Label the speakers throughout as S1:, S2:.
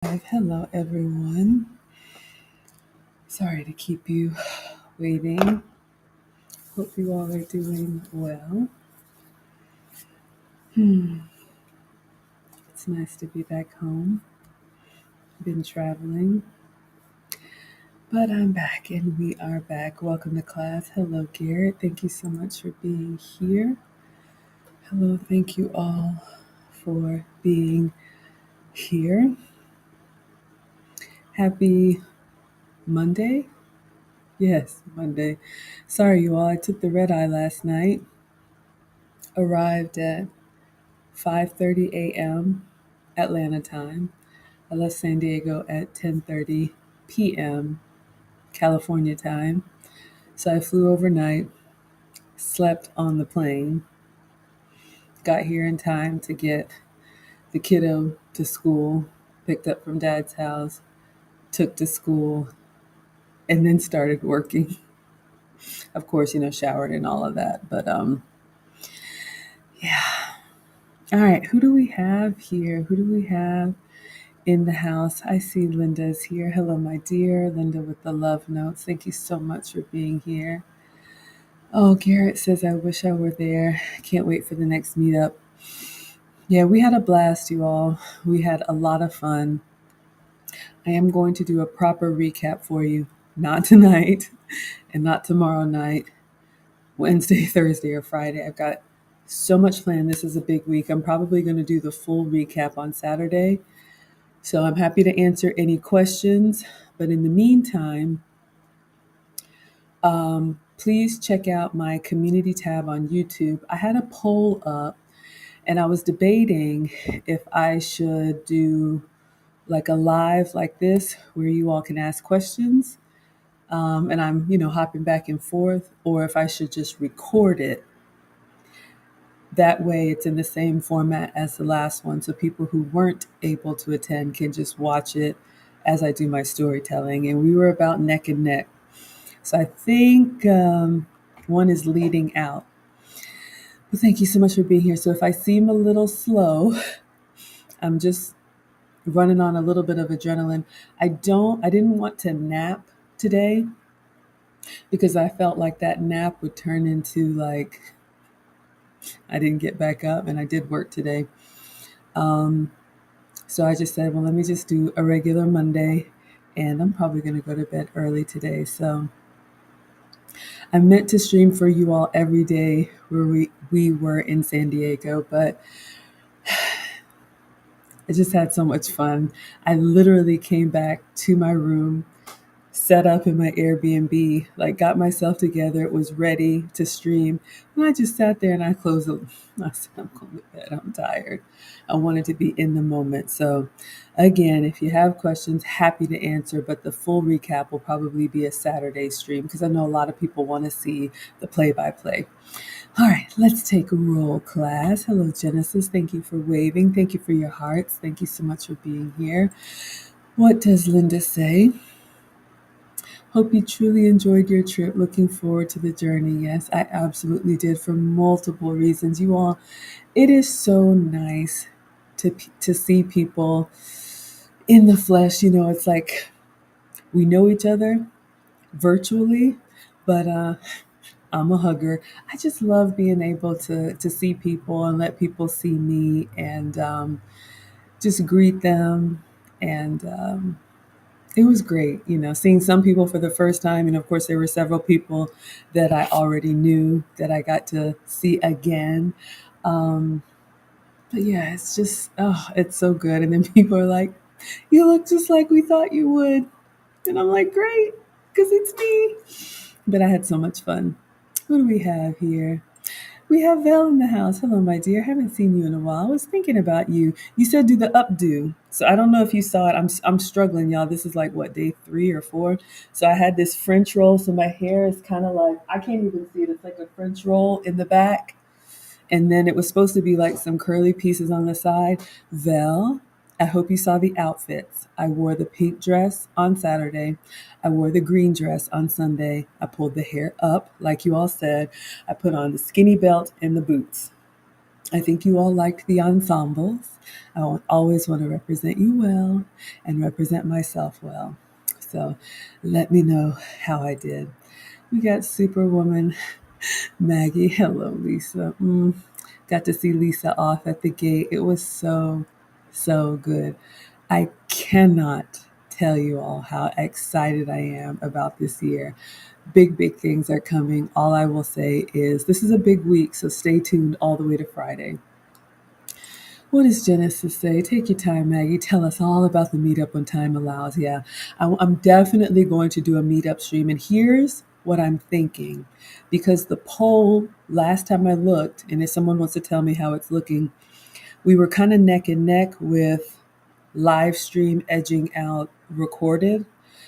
S1: Hello, everyone. Sorry to keep you waiting. Hope you all are doing well. It's nice to be back home. Been traveling, but I'm back and we are back. Welcome to class. Hello, Garrett. Thank you so much for being here. Hello, thank you all for being here. Happy Monday. Yes, Monday. Sorry, you all. I took the red eye last night. Arrived at 5:30 a.m. Atlanta time. I left San Diego at 10:30 p.m. California time. So I flew overnight, slept on the plane, got here in time to get the kiddo to school, picked up from dad's house, took to school, and then started working. Of course, showered and all of that. But yeah. All right, who do we have here? Who do we have in the house? I see Linda's here. Hello, my dear. Linda with the love notes. Thank you so much for being here. Oh, Garrett says, I wish I were there. Can't wait for the next meetup. Yeah, we had a blast, you all. We had a lot of fun. I am going to do a proper recap for you. Not tonight and not tomorrow night, Wednesday, Thursday, or Friday. I've got so much planned. This is a big week. I'm probably going to do the full recap on Saturday. So I'm happy to answer any questions. But in the meantime, please check out my community tab on YouTube. I had a poll up and I was debating if I should do like a live like this where you all can ask questions and I'm, hopping back and forth, or if I should just record it. That way it's in the same format as the last one. So people who weren't able to attend can just watch it as I do my storytelling. And we were about neck and neck. So I think one is leading out. Well, thank you so much for being here. So if I seem a little slow, I'm just running on a little bit of adrenaline. I didn't want to nap today because I felt like that nap would turn into like I didn't get back up, and I did work today. So I just said, well, let me just do a regular Monday, and I'm probably going to go to bed early today. So I meant to stream for you all every day where we were in San Diego, but I just had so much fun. I literally came back to my room, set up in my Airbnb, like got myself together, was ready to stream. And I just sat there and I closed it. I said, I'm going to bed. I'm tired. I wanted to be in the moment. So again, if you have questions, happy to answer, but the full recap will probably be a Saturday stream because I know a lot of people want to see the play-by-play. All right, let's take a roll, class. Hello, Genesis. Thank you for waving. Thank you for your hearts. Thank you so much for being here. What does Linda say? Hope you truly enjoyed your trip. Looking forward to the journey. Yes, I absolutely did for multiple reasons. You all, it is so nice to see people in the flesh. It's like we know each other virtually, but I'm a hugger. I just love being able to see people and let people see me and just greet them. And it was great, seeing some people for the first time. And of course, there were several people that I already knew that I got to see again. Um, but yeah, it's just, oh, it's so good. And then people are like, you look just like we thought you would. And I'm like, great, because it's me. But I had so much fun. Who do we have here? We have Val in the house. Hello, my dear. Haven't seen you in a while. I was thinking about you. You said do the updo. So I don't know if you saw it. I'm struggling, y'all. This is like what, day 3 or 4. So I had this French roll. So my hair is kind of like, I can't even see it. It's like a French roll in the back. And then it was supposed to be like some curly pieces on the side. Val, I hope you saw the outfits. I wore the pink dress on Saturday. I wore the green dress on Sunday. I pulled the hair up, like you all said. I put on the skinny belt and the boots. I think you all liked the ensembles. Always want to represent you well and represent myself well. So let me know how I did. We got Superwoman Maggie. Hello, Lisa. Got to see Lisa off at the gate. It was so, so good. I cannot tell you all how excited I am about this year. Big, big things are coming. All I will say is this is a big week, so stay tuned all the way to Friday. What does Genesis say? Take your time, Maggie. Tell us all about the meetup when time allows. Yeah, I'm definitely going to do a meetup stream. And here's what I'm thinking. Because the poll, last time I looked, and if someone wants to tell me how it's looking, we were kind of neck and neck with live stream edging out recorded.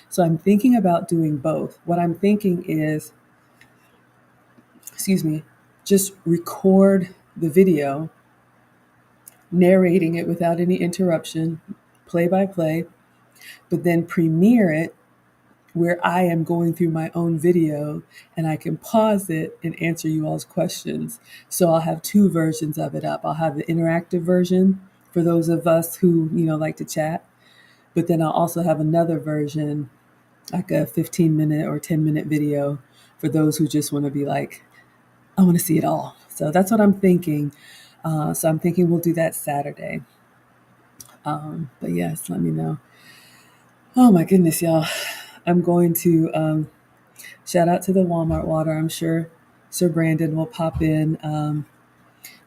S1: So I'm thinking about doing both. What I'm thinking is, excuse me, just record the video narrating it without any interruption, play by play, but then premiere it where I am going through my own video and I can pause it and answer you all's questions. So I'll have two versions of it up. I'll have the interactive version for those of us who, like to chat, but then I'll also have another version, like a 15-minute or 10-minute video for those who just want to be like, I want to see it all. So that's what I'm thinking. So I'm thinking we'll do that Saturday. But yes, let me know. Oh my goodness, y'all. I'm going to shout out to the Walmart water. I'm sure Sir Brandon will pop in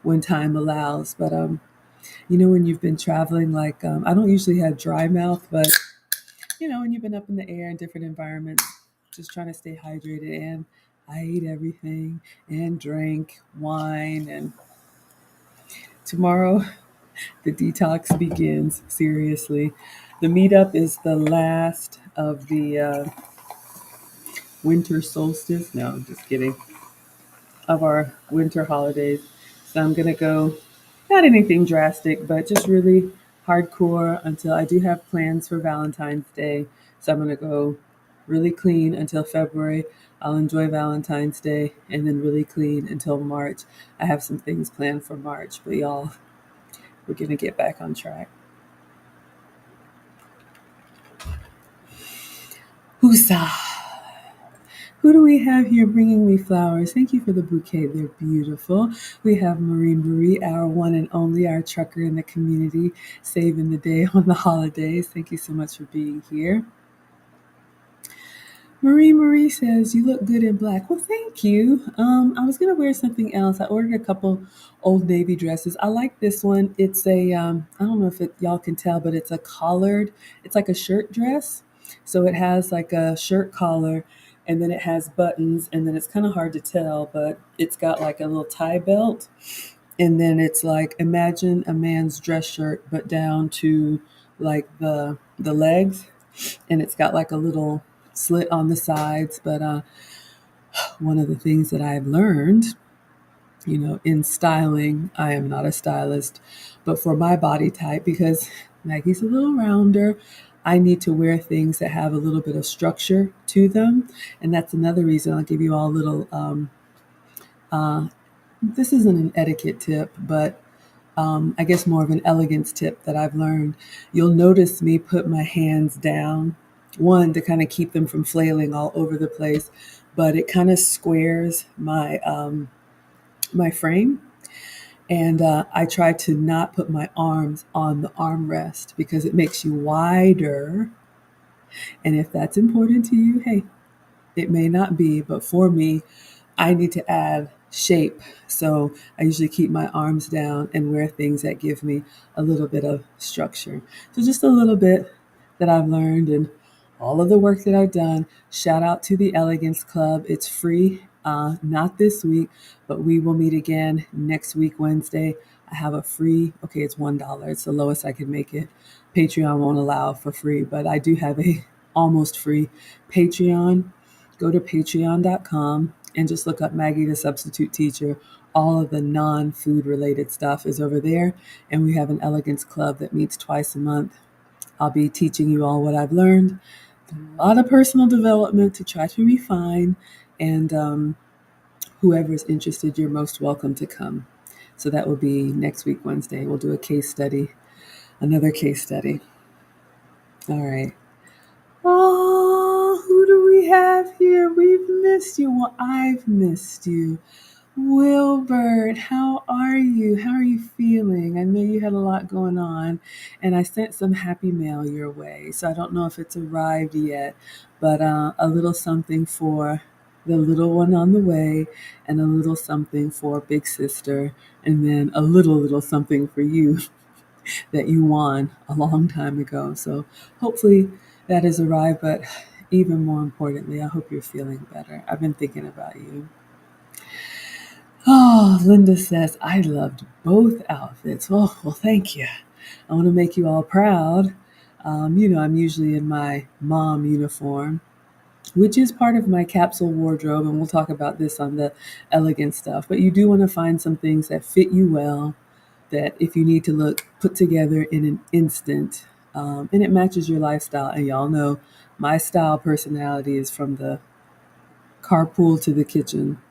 S1: when time allows. But, when you've been traveling, like I don't usually have dry mouth, but, when you've been up in the air in different environments, just trying to stay hydrated. And I ate everything and drank wine. And tomorrow, the detox begins, seriously. The meetup is the last of the winter solstice. No, I'm just kidding. Of our winter holidays. So I'm going to go, not anything drastic, but just really hardcore until I do have plans for Valentine's Day. So I'm going to go really clean until February. I'll enjoy Valentine's Day and then really clean until March. I have some things planned for March, but y'all, we're going to get back on track. Husa. Who do we have here bringing me flowers? Thank you for the bouquet. They're beautiful. We have Marie, our one and only, our trucker in the community, saving the day on the holidays. Thank you so much for being here. Marie says, you look good in black. Well, thank you. I was going to wear something else. I ordered a couple Old Navy dresses. I like this one. It's a, I don't know if y'all can tell, but it's a collared, it's like a shirt dress. So it has like a shirt collar and then it has buttons and then it's kind of hard to tell, but it's got like a little tie belt. And then it's like, imagine a man's dress shirt, but down to like the legs. And it's got like a little slit on the sides. But one of the things that I've learned, in styling, I am not a stylist, but for my body type, because Maggie's a little rounder, I need to wear things that have a little bit of structure to them. And that's another reason I'll give you all a little, this isn't an etiquette tip, but I guess more of an elegance tip that I've learned. You'll notice me put my hands down, one, to kind of keep them from flailing all over the place, but it kind of squares my frame. And I try to not put my arms on the armrest because it makes you wider. And if that's important to you, hey, it may not be, but for me, I need to add shape. So I usually keep my arms down and wear things that give me a little bit of structure. So just a little bit that I've learned and all of the work that I've done. Shout out to the Elegance Club. It's free, not this week, but we will meet again next week, Wednesday. I have a free, okay, it's $1. It's the lowest I can make it. Patreon won't allow for free, but I do have a almost free Patreon. Go to patreon.com and just look up Maggie the Substitute Teacher. All of the non-food related stuff is over there. And we have an Elegance Club that meets twice a month. I'll be teaching you all what I've learned. A lot of personal development to try to refine. And whoever is interested, you're most welcome to come. So that will be next week, Wednesday. We'll do a case study, another case study. All right. Oh, who do we have here? We've missed you. Well, I've missed you. Wilbert, how are you? How are you feeling? I know you had a lot going on, and I sent some happy mail your way. So I don't know if it's arrived yet, but a little something for the little one on the way, and a little something for big sister, and then a little something for you that you won a long time ago. So hopefully that has arrived, but even more importantly, I hope you're feeling better. I've been thinking about you. Oh, Linda says, I loved both outfits. Oh, well, thank you. I want to make you all proud. I'm usually in my mom uniform, which is part of my capsule wardrobe, and we'll talk about this on the elegant stuff. But you do want to find some things that fit you well, that if you need to look put together in an instant, and it matches your lifestyle. And y'all know my style personality is from the carpool to the kitchen.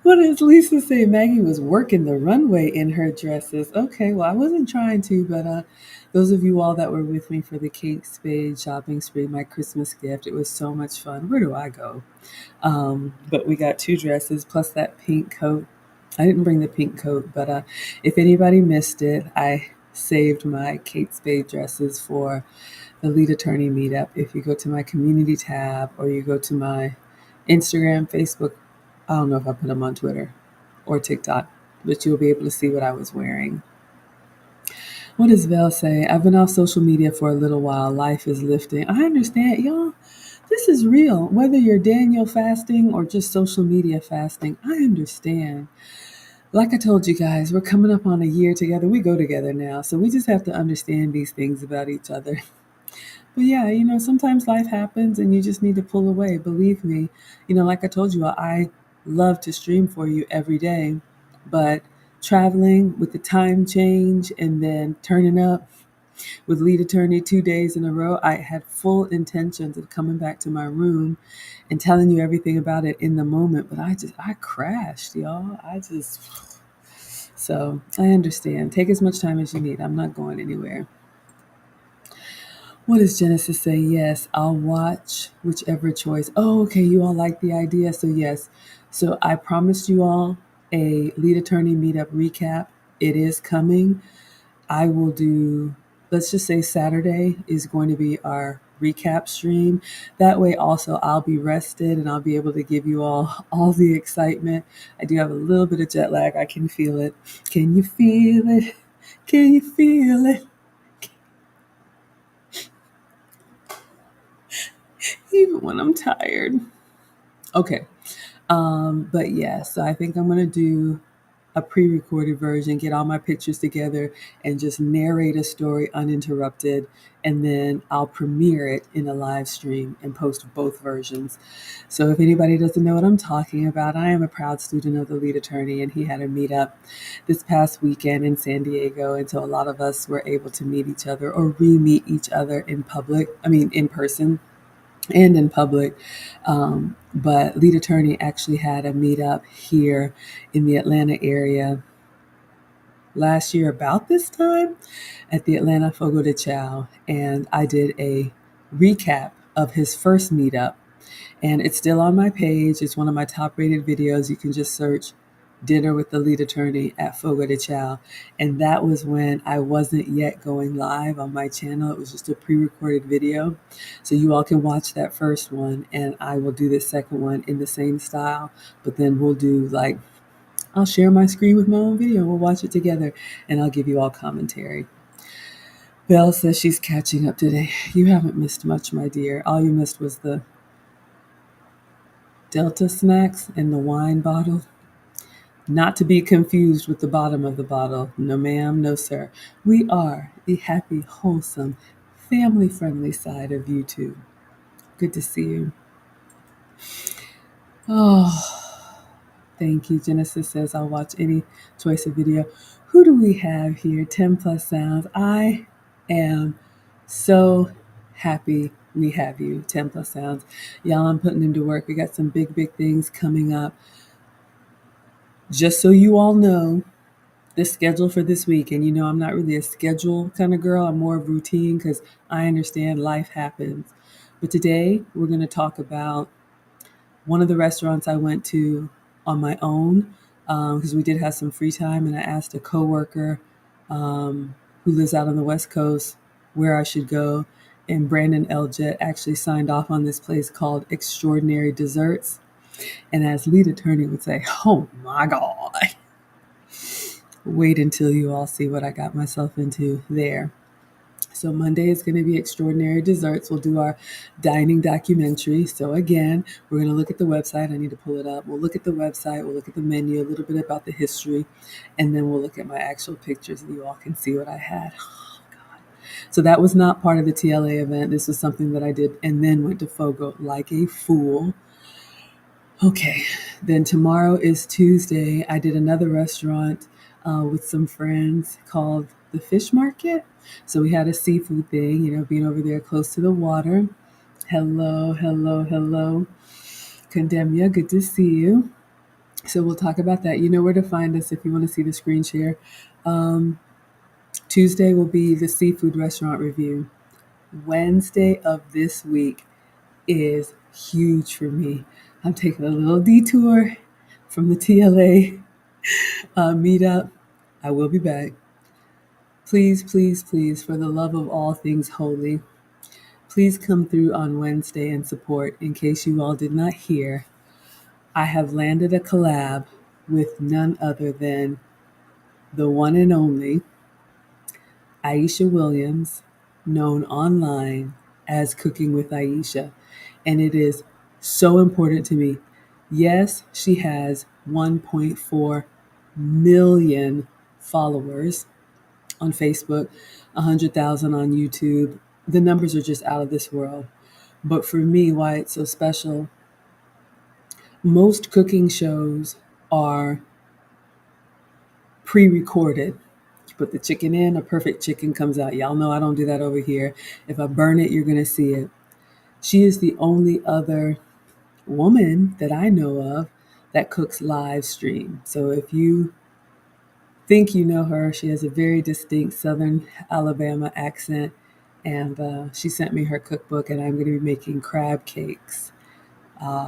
S1: What does Lisa say? Maggie was working the runway in her dresses. Okay, well, I wasn't trying to, but those of you all that were with me for the Kate Spade shopping spree, my Christmas gift, it was so much fun. Where do I go? But we got 2 dresses plus that pink coat. I didn't bring the pink coat, but if anybody missed it, I saved my Kate Spade dresses for the lead attorney meetup. If you go to my community tab or you go to my Instagram, Facebook, I don't know if I put them on Twitter or TikTok, but you'll be able to see what I was wearing. What does Val say? I've been off social media for a little while. Life is lifting. I understand, y'all. This is real. Whether you're Daniel fasting or just social media fasting, I understand. Like I told you guys, we're coming up on a year together. We go together now. So we just have to understand these things about each other. But yeah, sometimes life happens and you just need to pull away. Believe me, like I told you, I love to stream for you every day. But traveling with the time change and then turning up with lead attorney 2 days in a row, I had full intentions of coming back to my room and telling you everything about it in the moment. But I crashed, y'all. So I understand. Take as much time as you need. I'm not going anywhere. What does Genesis say? Yes, I'll watch whichever choice. Oh, okay. You all like the idea. So, yes. So, I promised you all a lead attorney meetup recap. It is coming. I will do, let's just say Saturday is going to be our recap stream. That way, also, I'll be rested and I'll be able to give you all the excitement. I do have a little bit of jet lag. I can feel it. Can you feel it? Can you feel it? Even when I'm tired. Okay. But yeah, so I think I'm going to do a pre-recorded version, get all my pictures together and just narrate a story uninterrupted. And then I'll premiere it in a live stream and post both versions. So if anybody doesn't know what I'm talking about, I am a proud student of the lead attorney, and he had a meetup this past weekend in San Diego. And so a lot of us were able to meet each other or re-meet each other in person and in public. But lead attorney actually had a meetup here in the Atlanta area last year about this time at the Atlanta Fogo de Chao, and I did a recap of his first meetup, and it's still on my page. It's one of my top rated videos. You can just search Dinner with the Lead Attorney at Fogo de Chao. And that was when I wasn't yet going live on my channel. It was just a pre-recorded video. So you all can watch that first one, and I will do the second one in the same style. But then we'll do I'll share my screen with my own video. We'll watch it together and I'll give you all commentary. Belle says she's catching up today. You haven't missed much, my dear. All you missed was the Delta snacks and the wine bottle. Not to be confused with the bottom of the bottle. No, ma'am, no, sir. We are the happy, wholesome, family-friendly side of YouTube. Good to see you. Oh, thank you. Genesis says, I'll watch any choice of video. Who do we have here? 10 plus sounds. I am so happy we have you. 10 plus sounds. Y'all, I'm putting into work. We got some big things coming up. Just so you all know, the schedule for this week, and I'm not really a schedule kind of girl. I'm more of routine because I understand life happens. But today we're going to talk about one of the restaurants I went to on my own because we did have some free time, and I asked a coworker who lives out on the West Coast where I should go. And Brandon Eljet actually signed off on this place called Extraordinary Desserts. And as lead attorney would say, oh my God, wait until you all see what I got myself into there. So Monday is going to be Extraordinary Desserts. We'll do our dining documentary. So again, we're going to look at the website. I need to pull it up. We'll look at the website. We'll look at the menu, a little bit about the history, and then we'll look at my actual pictures and you all can see what I had. Oh, God. So that was not part of the TLA event. This was something that I did and then went to Fogo like a fool. Okay, then tomorrow is Tuesday. I did another restaurant with some friends called the Fish Market. So we had a seafood thing, being over there close to the water. Hello, hello, hello. Condemnia, good to see you. So we'll talk about that. You know where to find us if you want to see the screen share. Tuesday will be the seafood restaurant review. Wednesday of this week is huge for me. I'm taking a little detour from the TLA meetup. I will be back. Please, please, please, for the love of all things holy, please come through on Wednesday and support. In case you all did not hear, I have landed a collab with none other than the one and only Aisha Williams, known online as Cooking with Aisha. And it is so important to me. Yes, she has 1.4 million followers on Facebook, 100,000 on YouTube. The numbers are just out of this world. But for me, why it's so special, most cooking shows are pre-recorded. You put the chicken in, a perfect chicken comes out. Y'all know I don't do that over here. If I burn it, you're going to see it. She is the only other woman that I know of that cooks live stream. So if you think you know her, she has a very distinct Southern Alabama accent. And she sent me her cookbook, and I'm going to be making crab cakes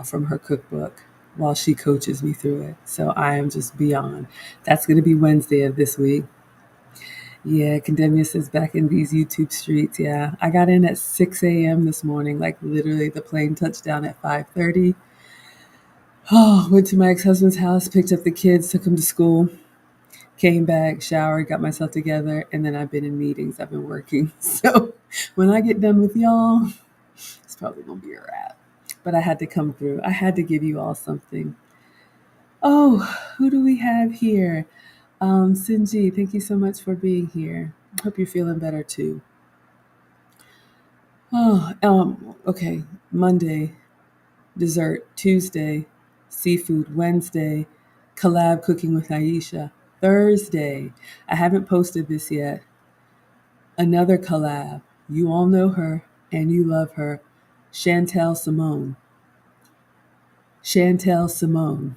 S1: from her cookbook while she coaches me through it. So I am just beyond. That's going to be Wednesday of this week. Yeah, Condemnia says back in these YouTube streets. Yeah, I got in at 6 a.m. this morning, like literally the plane touched down at 5:30. Oh, went to my ex-husband's house, picked up the kids, took them to school, came back, showered, got myself together, and then I've been in meetings. I've been working. So when I get done with y'all, it's probably going to be a wrap. But I had to come through. I had to give you all something. Oh, who do we have here? Sinji, thank you so much for being here. Hope you're feeling better too. Okay. Monday, dessert. Tuesday, seafood. Wednesday, collab cooking with Aisha. Thursday, I haven't posted this yet. Another collab. You all know her and you love her. Chantel Simone. Chantel Simone.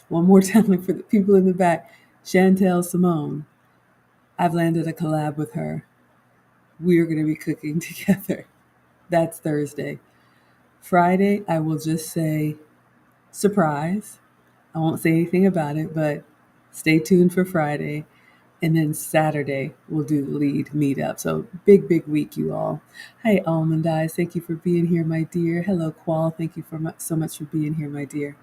S1: One more time for the people in the back. Chantel Simone. I've landed a collab with her. We are going to be cooking together. That's Thursday. Friday, I will just say surprise. I won't say anything about it, but stay tuned for Friday. And then Saturday, we'll do the lead meetup. So big, big week, you all. Hi, Almond Eyes. Thank you for being here, my dear. Hello, Qual. Thank you so much for being here, my dear.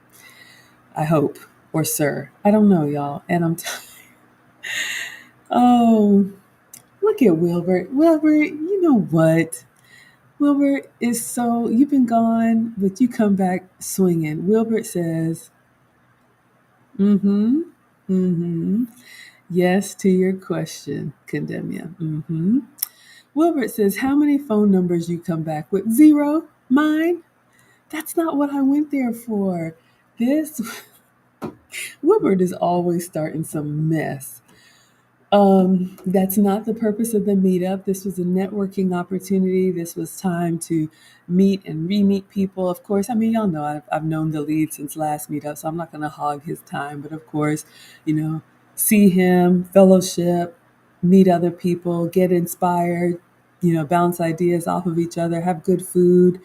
S1: I hope. Or sir. I don't know, y'all. And I'm tired. Oh, look at Wilbert. Wilbert, you know what? Wilbert is so, you've been gone, but you come back swinging. Wilbert says, mm-hmm, mm-hmm. Yes to your question, Condemnia. Mm-hmm. Wilbert says, how many phone numbers you come back with? 0? Mine? That's not what I went there for. This, Wilbert is always starting some mess. That's not the purpose of the meetup. This was a networking opportunity. This was time to meet and re-meet people. Of course, I mean, y'all know I've known the lead since last meetup, so I'm not going to hog his time. But of course, you know, see him, fellowship, meet other people, get inspired, bounce ideas off of each other, have good food,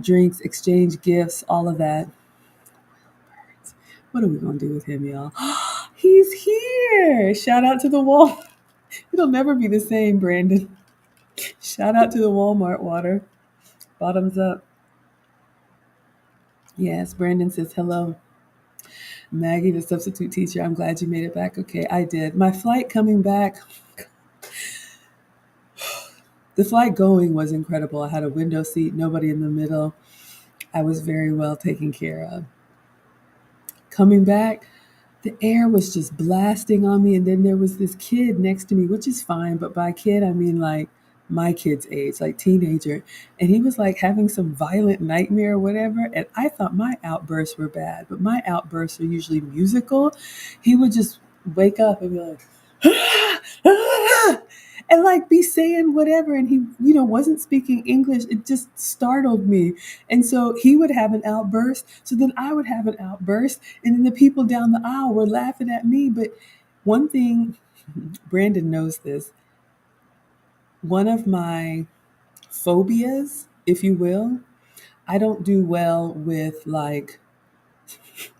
S1: drinks, exchange gifts, all of that. What are we going to do with him, y'all? He's here. Shout out to the wall. It'll never be the same, Brandon. Shout out to the Walmart water. Bottoms up. Yes, Brandon says hello. Maggie, the substitute teacher, I'm glad you made it back. Okay, I did. My flight coming back, the flight going was incredible. I had a window seat, nobody in the middle. I was very well taken care of. Coming back, the air was just blasting on me, and then there was this kid next to me, which is fine, but by kid I mean like my kid's age, like teenager, and he was like having some violent nightmare or whatever, and I thought my outbursts were bad, but my outbursts are usually musical. He would just wake up and be like and like be saying whatever, and he wasn't speaking English. It just startled me, and so he would have an outburst, so then I would have an outburst, and then the people down the aisle were laughing at me. But one thing, Brandon knows this, one of my phobias, if you will, I don't do well with, like,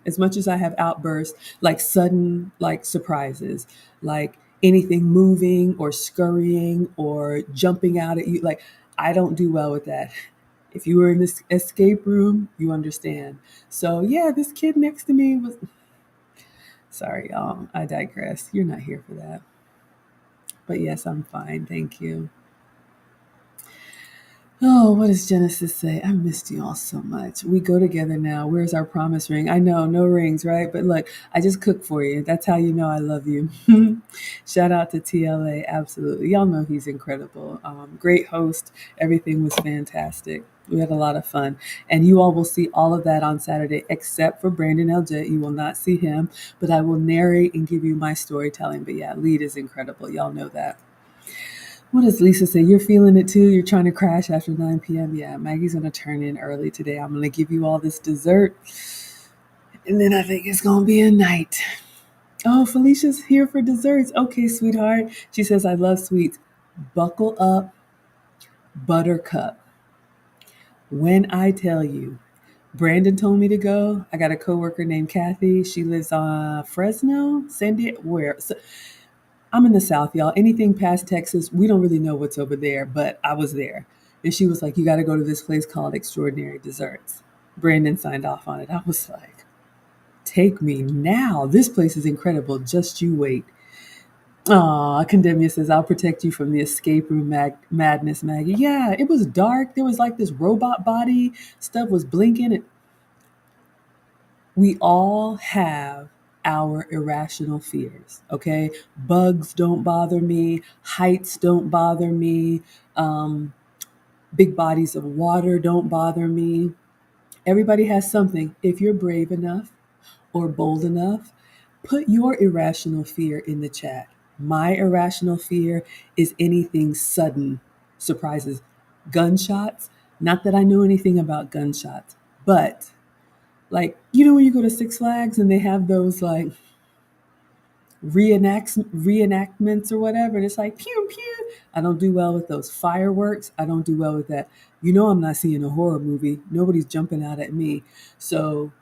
S1: as much as I have outbursts, like sudden, like surprises, like anything moving or scurrying or jumping out at you. Like, I don't do well with that. If you were in this escape room, you understand. So yeah, this kid next to me was, sorry, y'all, I digress. You're not here for that. But yes, I'm fine. Thank you. Oh, what does Genesis say? I missed you all so much. We go together now. Where's our promise ring? I know, no rings, right? But look, I just cook for you. That's how you know I love you. Shout out to TLA. Absolutely. Y'all know he's incredible. Great host. Everything was fantastic. We had a lot of fun. And you all will see all of that on Saturday, except for Brandon LJ. You will not see him, but I will narrate and give you my storytelling. But yeah, lead is incredible. Y'all know that. What does Lisa say? You're feeling it too? You're trying to crash after 9 p.m.? Yeah, Maggie's going to turn in early today. I'm going to give you all this dessert, and then I think it's going to be a night. Oh, Felicia's here for desserts. Okay, sweetheart. She says, I love sweets. Buckle up, buttercup. When I tell you, Brandon told me to go. I got a coworker named Kathy. She lives on Fresno, San Diego, where? So, I'm in the South, y'all. Anything past Texas, we don't really know what's over there, but I was there. And she was like, you got to go to this place called Extraordinary Desserts. Brandon signed off on it. I was like, take me now. This place is incredible. Just you wait. Aw, Condemnia says, I'll protect you from the escape room madness, Maggie. Yeah, it was dark. There was like this robot body. Stuff was blinking. We all have our irrational fears, okay? Bugs don't bother me, heights don't bother me, big bodies of water don't bother me. Everybody has something. If you're brave enough or bold enough, put your irrational fear in the chat. My irrational fear is anything sudden, surprises, gunshots. Not that I know anything about gunshots, but like, when you go to Six Flags and they have those like reenactments or whatever, and it's like pew pew. I don't do well with those fireworks. I don't do well with that. I'm not seeing a horror movie. Nobody's jumping out at me. So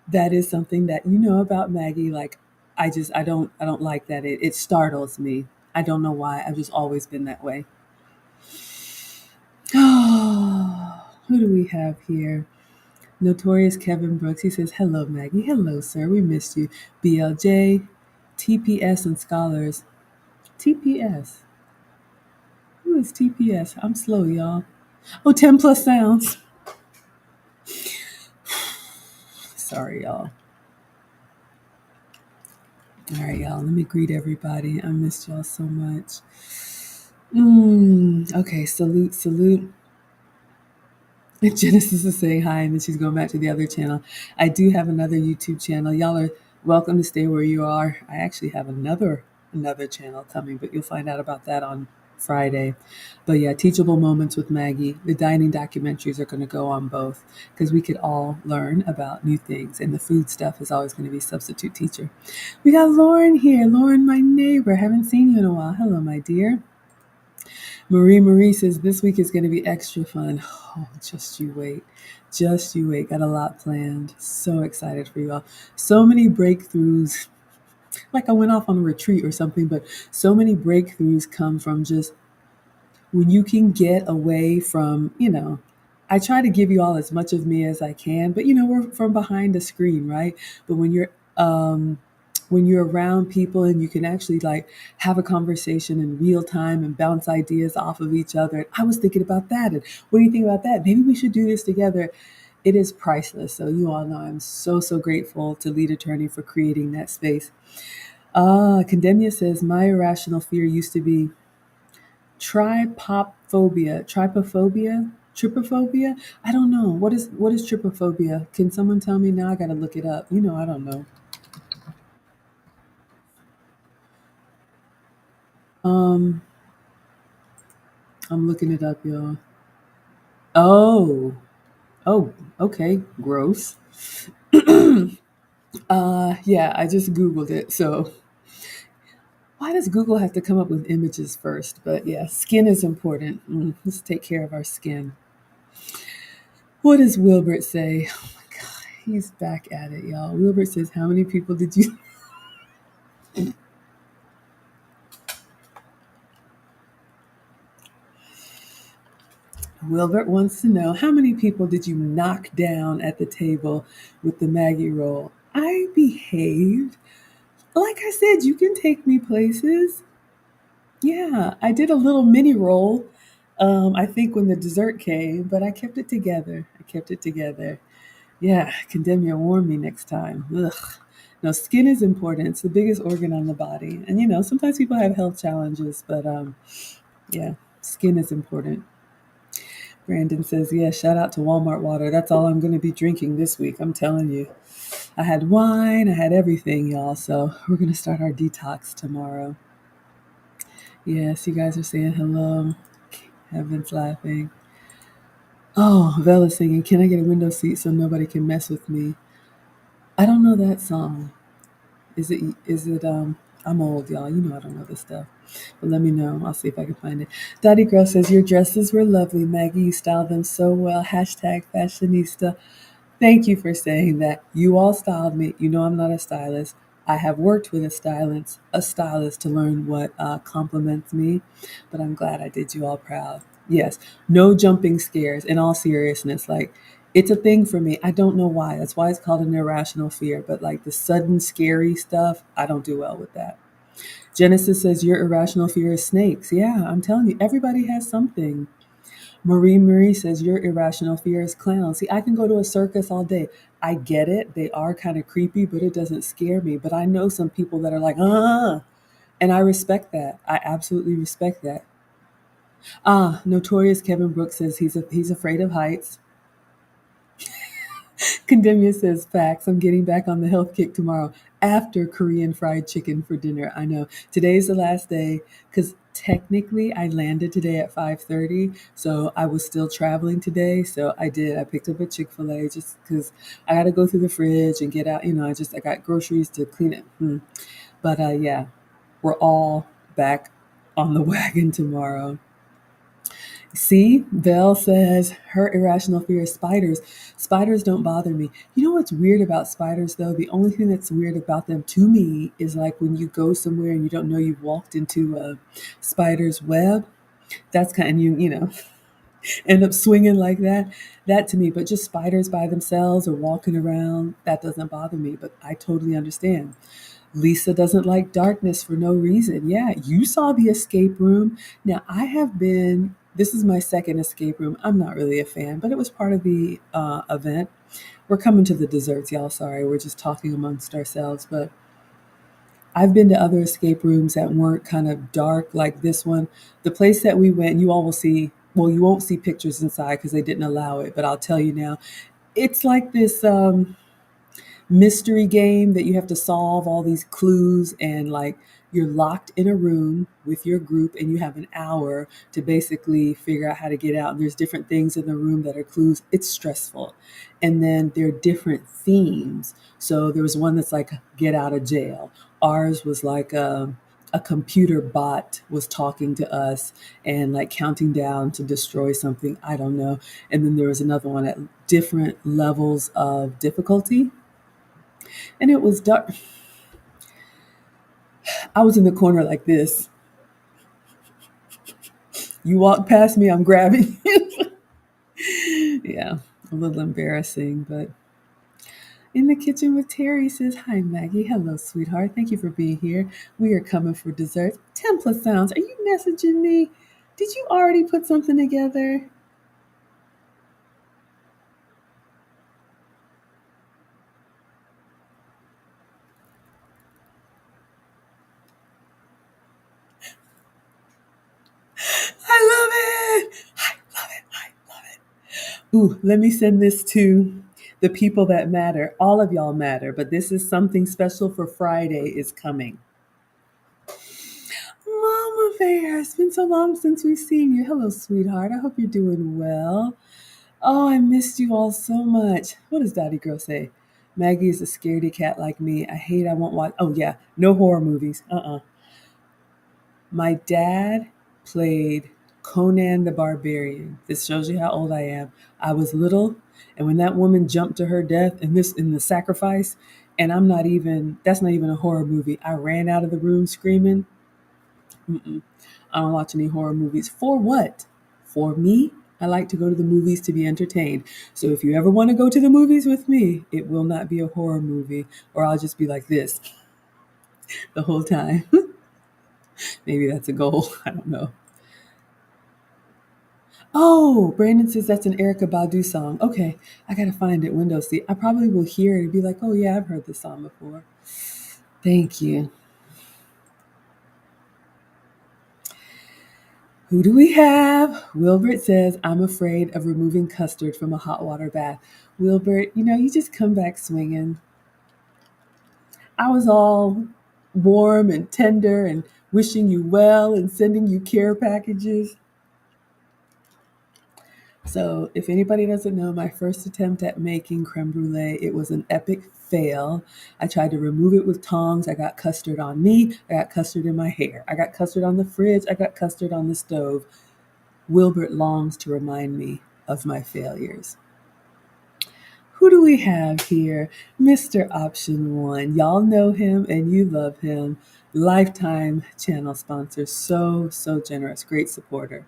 S1: that is something that about Maggie. Like, I don't like that. It startles me. I don't know why. I've just always been that way. Oh, who do we have here? Notorious Kevin Brooks. He says, hello, Maggie. Hello, sir. We missed you. BLJ, TPS, and scholars. TPS. Who is TPS? I'm slow, y'all. Oh, 10 plus sounds. Sorry, y'all. All right, y'all. Let me greet everybody. I missed y'all so much. Okay, salute. Genesis is saying hi, and then she's going back to the other channel. I do have another YouTube channel. Y'all are welcome to stay where you are. I actually have another another channel coming, but you'll find out about that on Friday. But yeah, teachable moments with Maggie. The dining documentaries are going to go on both because we could all learn about new things, and the food stuff is always going to be substitute teacher. We got Lauren here. Lauren, my neighbor. Haven't seen you in a while. Hello, my dear. Marie says this week is going to be extra fun. Oh, just you wait. Just you wait. Got a lot planned. So excited for you all. So many breakthroughs. Like I went off on a retreat or something, but so many breakthroughs come from just when you can get away from, I try to give you all as much of me as I can, but we're from behind a screen, right? But when you're around people and you can actually like have a conversation in real time and bounce ideas off of each other. And I was thinking about that. And what do you think about that? Maybe we should do this together. It is priceless. So you all know I'm so, so grateful to Lead Attorney for creating that space. Condemnia says, my irrational fear used to be trypophobia. I don't know. What is trypophobia? Can someone tell me now? I got to look it up. I don't know. Um, I'm looking it up, y'all. Oh, oh, okay, gross. Yeah, I just Googled it. So why does Google have to come up with images first? But yeah, skin is important. Let's take care of our skin. What does Wilbert say? Oh my God, he's back at it, y'all. Wilbert says, how many people did you... Wilbert wants to know, how many people did you knock down at the table with the Maggie roll? I behaved. Like I said, you can take me places. Yeah, I did a little mini roll, I think when the dessert came, but I kept it together. I kept it together. Yeah, Condemnia, warn me next time. Ugh. No, skin is important. It's the biggest organ on the body. And sometimes people have health challenges, but yeah, skin is important. Brandon says, yeah, shout out to Walmart water. That's all I'm going to be drinking this week. I'm telling you. I had wine, I had everything, y'all. So we're going to start our detox tomorrow. Yes, you guys are saying hello. Heaven's laughing. Oh, Vela's singing, can I get a window seat so nobody can mess with me? I don't know that song. Is it I'm old, y'all. I don't know this stuff. But let me know. I'll see if I can find it. Dottie Girl says, your dresses were lovely, Maggie. You styled them so well. Hashtag fashionista. Thank you for saying that. You all styled me. I'm not a stylist. I have worked with a stylist to learn what compliments me, but I'm glad I did you all proud. Yes, no jumping scares. In all seriousness, like it's a thing for me. I don't know why. That's why it's called an irrational fear. But like the sudden scary stuff, I don't do well with that. Genesis says your irrational fear is snakes. Yeah, I'm telling you, everybody has something. Marie says your irrational fear is clowns. See, I can go to a circus all day. I get it. They are kind of creepy, but it doesn't scare me. But I know some people that are like, and I respect that. I absolutely respect that. Notorious Kevin Brooks says he's afraid of heights. Condemnia says facts. I'm getting back on the health kick tomorrow after Korean fried chicken for dinner. I know today's the last day because technically I landed today at 5:30, so I was still traveling today. So I did. I picked up a Chick-fil-A just because I got to go through the fridge and get out. I got groceries to clean it. But yeah, we're all back on the wagon tomorrow. See, Belle says her irrational fear is spiders. Spiders don't bother me. You know what's weird about spiders, though? The only thing that's weird about them to me is like when you go somewhere and you don't know you've walked into a spider's web. That's kind of, end up swinging like that. That to me, but just spiders by themselves or walking around, that doesn't bother me. But I totally understand. Lisa doesn't like darkness for no reason. Yeah, you saw the escape room. Now, this is my second escape room. I'm not really a fan, but it was part of the event. We're coming to the desserts, y'all. Sorry, we're just talking amongst ourselves. But I've been to other escape rooms that weren't kind of dark like this one. The place that we went, you all will see, well, you won't see pictures inside because they didn't allow it, but I'll tell you now. It's like this mystery game that you have to solve all these clues and like you're locked in a room with your group and you have an hour to basically figure out how to get out. And there's different things in the room that are clues. It's stressful. And then there are different themes. So there was one that's like get out of jail. Ours was like a computer bot was talking to us and like counting down to destroy something. I don't know. And then there was another one at different levels of difficulty. And it was dark. I was in the corner like this. You walk past me, I'm grabbing you. Yeah, a little embarrassing, but in the kitchen with Terry says, hi, Maggie. Hello, sweetheart. Thank you for being here. We are coming for dessert. 10 plus sounds. Are you messaging me? Did you already put something together? I love it. I love it. I love it. Ooh, let me send this to the people that matter. All of y'all matter, but this is something special for Friday is coming. Mama Bear, it's been so long since we've seen you. Hello, sweetheart. I hope you're doing well. Oh, I missed you all so much. What does Daddy Girl say? Maggie is a scaredy cat like me. I won't watch. Oh, yeah, no horror movies. My dad played Conan the Barbarian. This shows you how old I am. I was little, and when that woman jumped to her death in the sacrifice, and that's not even a horror movie. I ran out of the room screaming. Mm-mm. I don't watch any horror movies. For what? For me? I like to go to the movies to be entertained. So if you ever want to go to the movies with me, it will not be a horror movie, or I'll just be like this the whole time. Maybe that's a goal. I don't know. Oh, Brandon says that's an Erica Badu song. Okay, I gotta find it. Windows seat. I probably will hear it and be like, oh yeah, I've heard this song before. Thank you. Who do we have? Wilbert says, I'm afraid of removing custard from a hot water bath. Wilbert, you just come back swinging. I was all warm and tender and wishing you well and sending you care packages. So, if anybody doesn't know, my first attempt at making creme brulee, it was an epic fail. I tried to remove it with tongs. I got custard on me. I got custard in my hair. I got custard on the fridge. I got custard on the stove. Wilbert longs to remind me of my failures. Who do we have here? Mr. Option One. Y'all know him and you love him. Lifetime channel sponsor. So, so generous. Great supporter.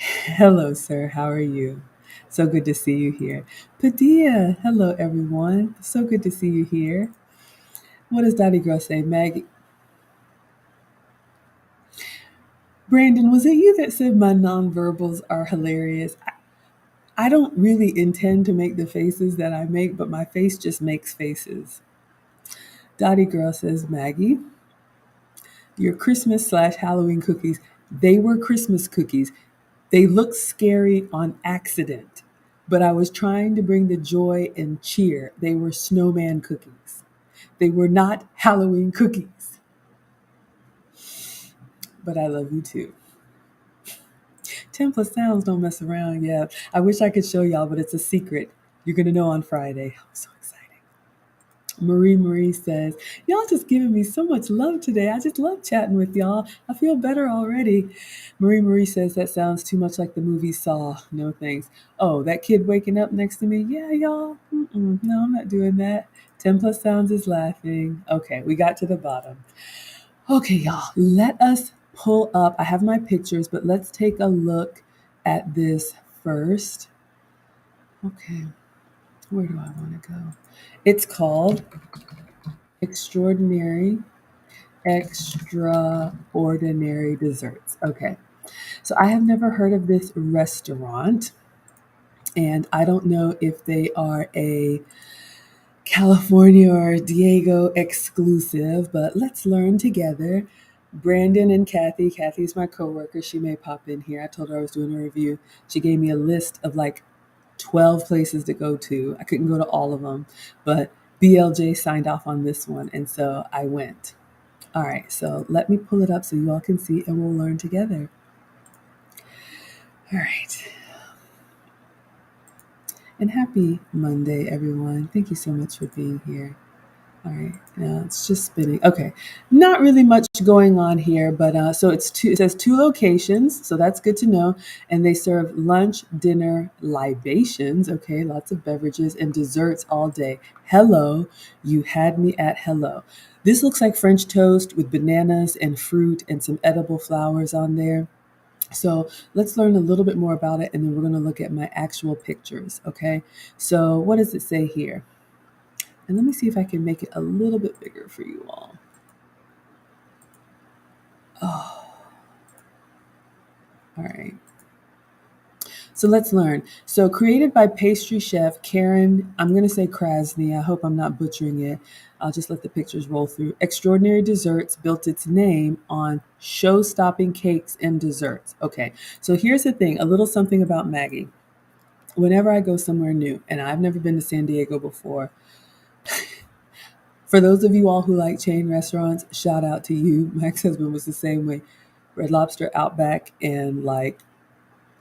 S1: Hello, sir. How are you? So good to see you here. Padilla. Hello, everyone. So good to see you here. What does Daddy Girl say? Maggie. Brandon, was it you that said my nonverbals are hilarious? I don't really intend to make the faces that I make, but my face just makes faces. Dottie Girl says, Maggie, your Christmas/Halloween cookies, they were Christmas cookies. They looked scary on accident, but I was trying to bring the joy and cheer. They were snowman cookies. They were not Halloween cookies. But I love you too. 10 plus sounds don't mess around. Yeah, I wish I could show y'all, but it's a secret. You're going to know on Friday. I'm so excited. Marie says, y'all just giving me so much love today. I just love chatting with y'all. I feel better already. Marie says, that sounds too much like the movie Saw. No thanks. Oh, that kid waking up next to me? Yeah, y'all. No, I'm not doing that. 10 plus sounds is laughing. Okay, we got to the bottom. Okay, y'all, let us pull up. I have my pictures, but let's take a look at this first. Okay, where do I want to go? It's called Extraordinary Desserts. Okay, so I have never heard of this restaurant, and I don't know if they are a California or Diego exclusive, but let's learn together. Brandon and Kathy's my coworker. She may pop in here. I told her I was doing a review. She gave me a list of like 12 places to go to. I couldn't go to all of them, but BLJ signed off on this one, and so I went. All right, so let me pull it up so you all can see and we'll learn together. All right. And happy Monday, everyone. Thank you so much for being here. All right, now it's just spinning. Okay, not really much going on here, but so it's two. It says two locations, so that's good to know. And they serve lunch, dinner, libations. Okay, lots of beverages and desserts all day. Hello, you had me at hello. This looks like French toast with bananas and fruit and some edible flowers on there. So let's learn a little bit more about it, and then we're going to look at my actual pictures. Okay, so what does it say here? And let me see if I can make it a little bit bigger for you all. Oh, all right. So let's learn. So created by pastry chef Karen, I'm going to say Krasny. I hope I'm not butchering it. I'll just let the pictures roll through. Extraordinary Desserts built its name on show-stopping cakes and desserts. Okay, so here's the thing, a little something about Maggie. Whenever I go somewhere new, and I've never been to San Diego before, for those of you all who like chain restaurants, shout out to you. My ex-husband was the same way. Red Lobster, Outback, and like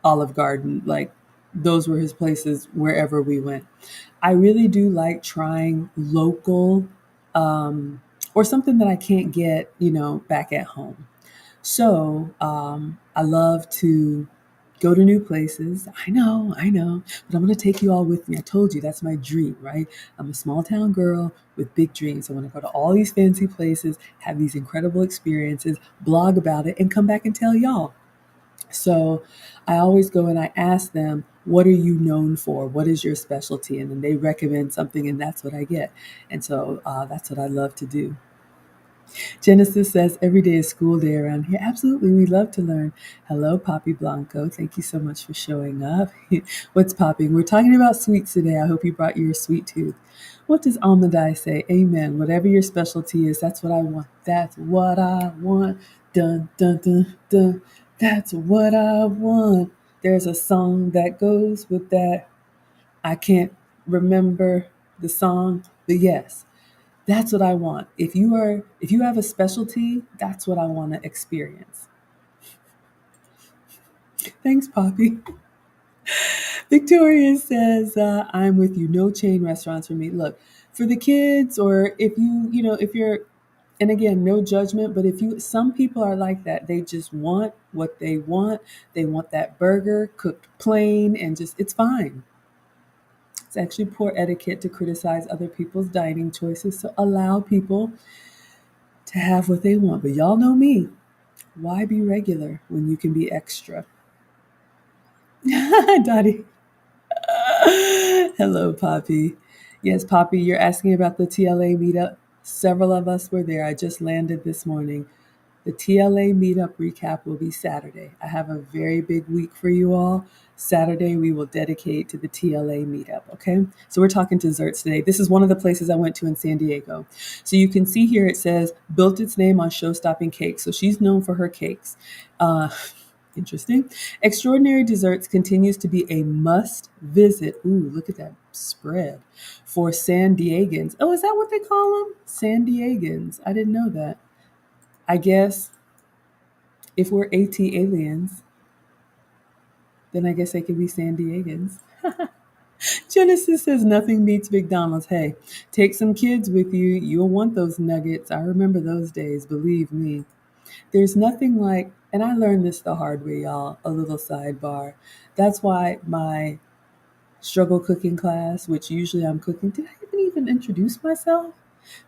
S1: Olive Garden, like those were his places wherever we went. I really do like trying local or something that I can't get, back at home. So I love to go to new places. I know, but I'm going to take you all with me. I told you that's my dream, right? I'm a small town girl with big dreams. I want to go to all these fancy places, have these incredible experiences, blog about it, and come back and tell y'all. So I always go and I ask them, what are you known for? What is your specialty? And then they recommend something, and that's what I get. And so that's what I love to do. Genesis says every day is school day around here. Absolutely, we love to learn. Hello, Poppy Blanco. Thank you so much for showing up. What's popping? We're talking about sweets today. I hope you brought your sweet tooth. What does Almondai say? Amen. Whatever your specialty is, that's what I want. That's what I want. Dun, dun, dun, dun. That's what I want. There's a song that goes with that. I can't remember the song, but yes, that's what I want. If you have a specialty, that's what I want to experience. Thanks, Poppy. Victoria says, I'm with you. No chain restaurants for me. Look, for the kids, or if if you're, and again, no judgment, but some people are like that. They just want what they want. They want that burger cooked plain and just, it's fine. It's actually poor etiquette to criticize other people's dining choices. So allow people to have what they want. But y'all know me. Why be regular when you can be extra? Dottie. Hello, Poppy. Yes, Poppy, you're asking about the TLA meetup. Several of us were there. I just landed this morning. The TLA meetup recap will be Saturday. I have a very big week for you all. Saturday, we will dedicate to the TLA meetup, okay? So we're talking desserts today. This is one of the places I went to in San Diego. So you can see here it says, built its name on show-stopping cakes. So she's known for her cakes. Interesting. Extraordinary Desserts continues to be a must visit. Ooh, look at that spread for San Diegans. Oh, is that what they call them? San Diegans. I didn't know that. I guess if we're AT aliens, then I guess they could be San Diegans. Genesis says nothing beats McDonald's. Hey, take some kids with you. You'll want those nuggets. I remember those days, believe me. There's nothing like, and I learned this the hard way, y'all, a little sidebar. That's why my struggle cooking class, which usually I'm cooking, did I even introduce myself?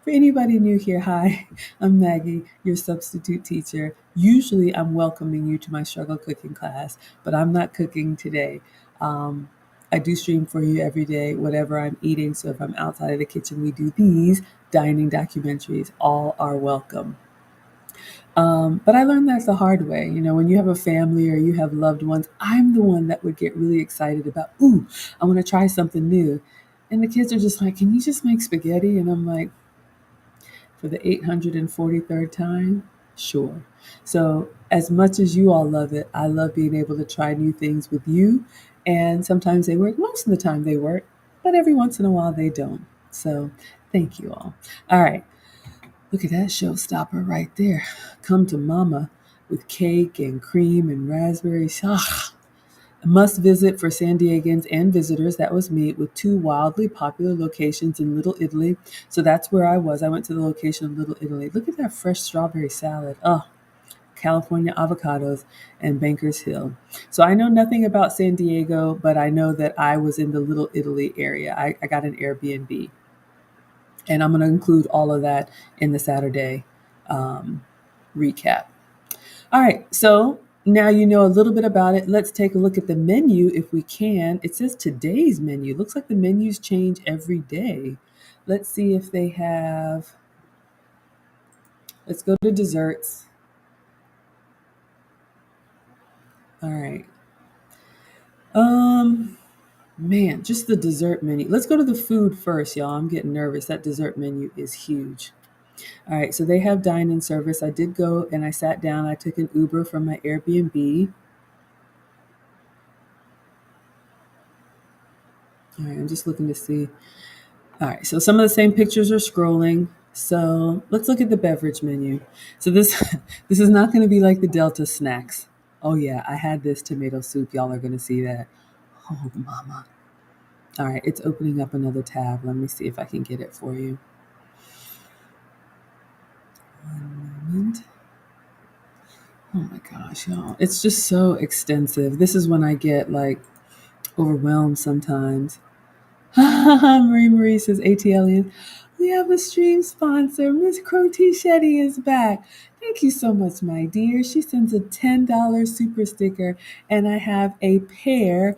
S1: For anybody new here, hi, I'm Maggie, your substitute teacher. Usually I'm welcoming you to my struggle cooking class, but I'm not cooking today. I do stream for you every day, whatever I'm eating. So if I'm outside of the kitchen, we do these dining documentaries. All are welcome. But I learned that the hard way. When you have a family or you have loved ones, I'm the one that would get really excited about, ooh, I want to try something new. And the kids are just like, can you just make spaghetti? And I'm like, for the 843rd time? Sure. So as much as you all love it, I love being able to try new things with you. And sometimes they work. Most of the time they work, but every once in a while they don't. So thank you all. All right. Look at that showstopper right there. Come to mama with cake and cream and raspberries. Ah, a must visit for San Diegans and visitors. That was me, with two wildly popular locations in Little Italy. So that's where I was. I went to the location of Little Italy. Look at that fresh strawberry salad. Oh, California avocados and Bankers Hill. So I know nothing about San Diego, but I know that I was in the Little Italy area. I got an Airbnb, and I'm going to include all of that in the Saturday recap. All right, so now you know a little bit about it. Let's take a look at the menu if we can. It says today's menu. Looks like the menus change every day. Let's see if they have. Let's go to desserts. All right. Man, just the dessert menu. Let's go to the food first, y'all. I'm getting nervous. That dessert menu is huge. All right, so they have dine-in service. I did go and I sat down. I took an Uber from my Airbnb. All right, I'm just looking to see. All right, so some of the same pictures are scrolling. So let's look at the beverage menu. So this this is not going to be like the Delta snacks. Oh yeah, I had this tomato soup. Y'all are going to see that. Oh mama. All right, it's opening up another tab. Let me see if I can get it for you. One moment. Oh my gosh, y'all. It's just so extensive. This is when I get like overwhelmed sometimes. Marie says, ATLians, we have a stream sponsor. Miss Crotty Shetty is back. Thank you so much, my dear. She sends a $10 super sticker, and I have a pair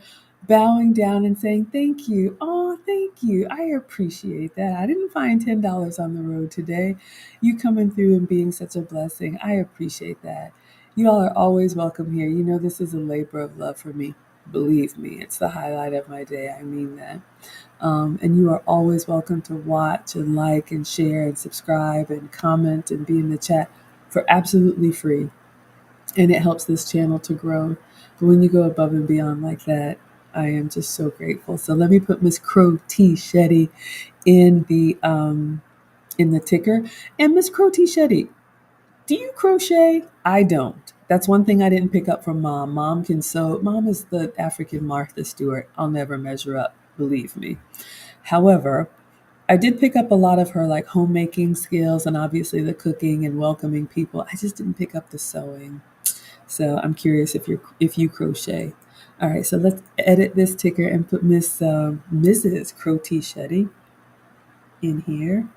S1: bowing down and saying, thank you. Oh, thank you. I appreciate that. I didn't find $10 on the road today. You coming through and being such a blessing. I appreciate that. You all are always welcome here. You know, this is a labor of love for me. Believe me, it's the highlight of my day. I mean that. And you are always welcome to watch and like and share and subscribe and comment and be in the chat for absolutely free. And it helps this channel to grow. But when you go above and beyond like that, I am just so grateful. So let me put Miss Crow T Shetty in the ticker. And Miss Crow T Shetty, do you crochet? I don't. That's one thing I didn't pick up from mom. Mom can sew. Mom is the African Martha Stewart. I'll never measure up, believe me. However, I did pick up a lot of her like homemaking skills and obviously the cooking and welcoming people. I just didn't pick up the sewing. So I'm curious if you crochet. All right, so let's edit this ticker and put Mrs. Crotty Shetty in here.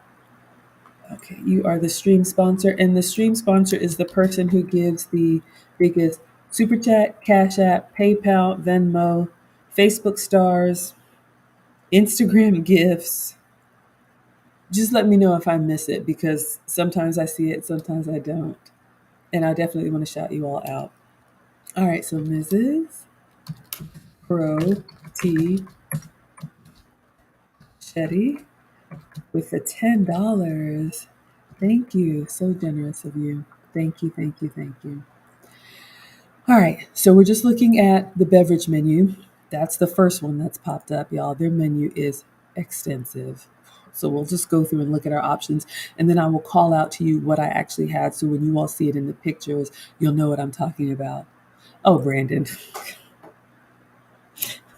S1: Okay, you are the stream sponsor, and the stream sponsor is the person who gives the biggest super chat, Cash App, PayPal, Venmo, Facebook stars, Instagram gifts. Just let me know if I miss it because sometimes I see it, sometimes I don't. And I definitely want to shout you all out. All right, so Mrs. Pro T Shetty with the $10. Thank you. So generous of you. Thank you, thank you, thank you. All right, so we're just looking at the beverage menu. That's the first one that's popped up, y'all. Their menu is extensive. So we'll just go through and look at our options, and then I will call out to you what I actually had. So when you all see it in the pictures, you'll know what I'm talking about. Oh, Brandon.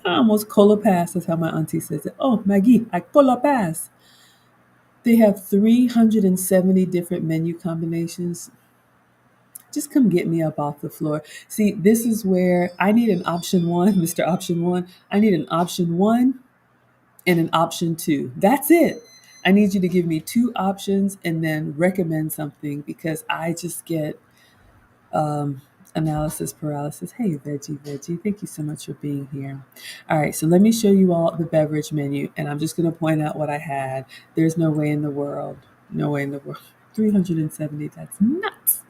S1: I almost cola pass. That's how my auntie says it. Oh, Maggie, I cola pass. They have 370 different menu combinations. Just come get me up off the floor. See, this is where I need an option one, Mr. Option One. I need an option one and an option two. That's it. I need you to give me two options and then recommend something because I just get analysis paralysis. Hey, Veggie. Thank you so much for being here. All right, so let me show you all the beverage menu, and I'm just going to point out what I had. There's no way in the world. 370, that's nuts.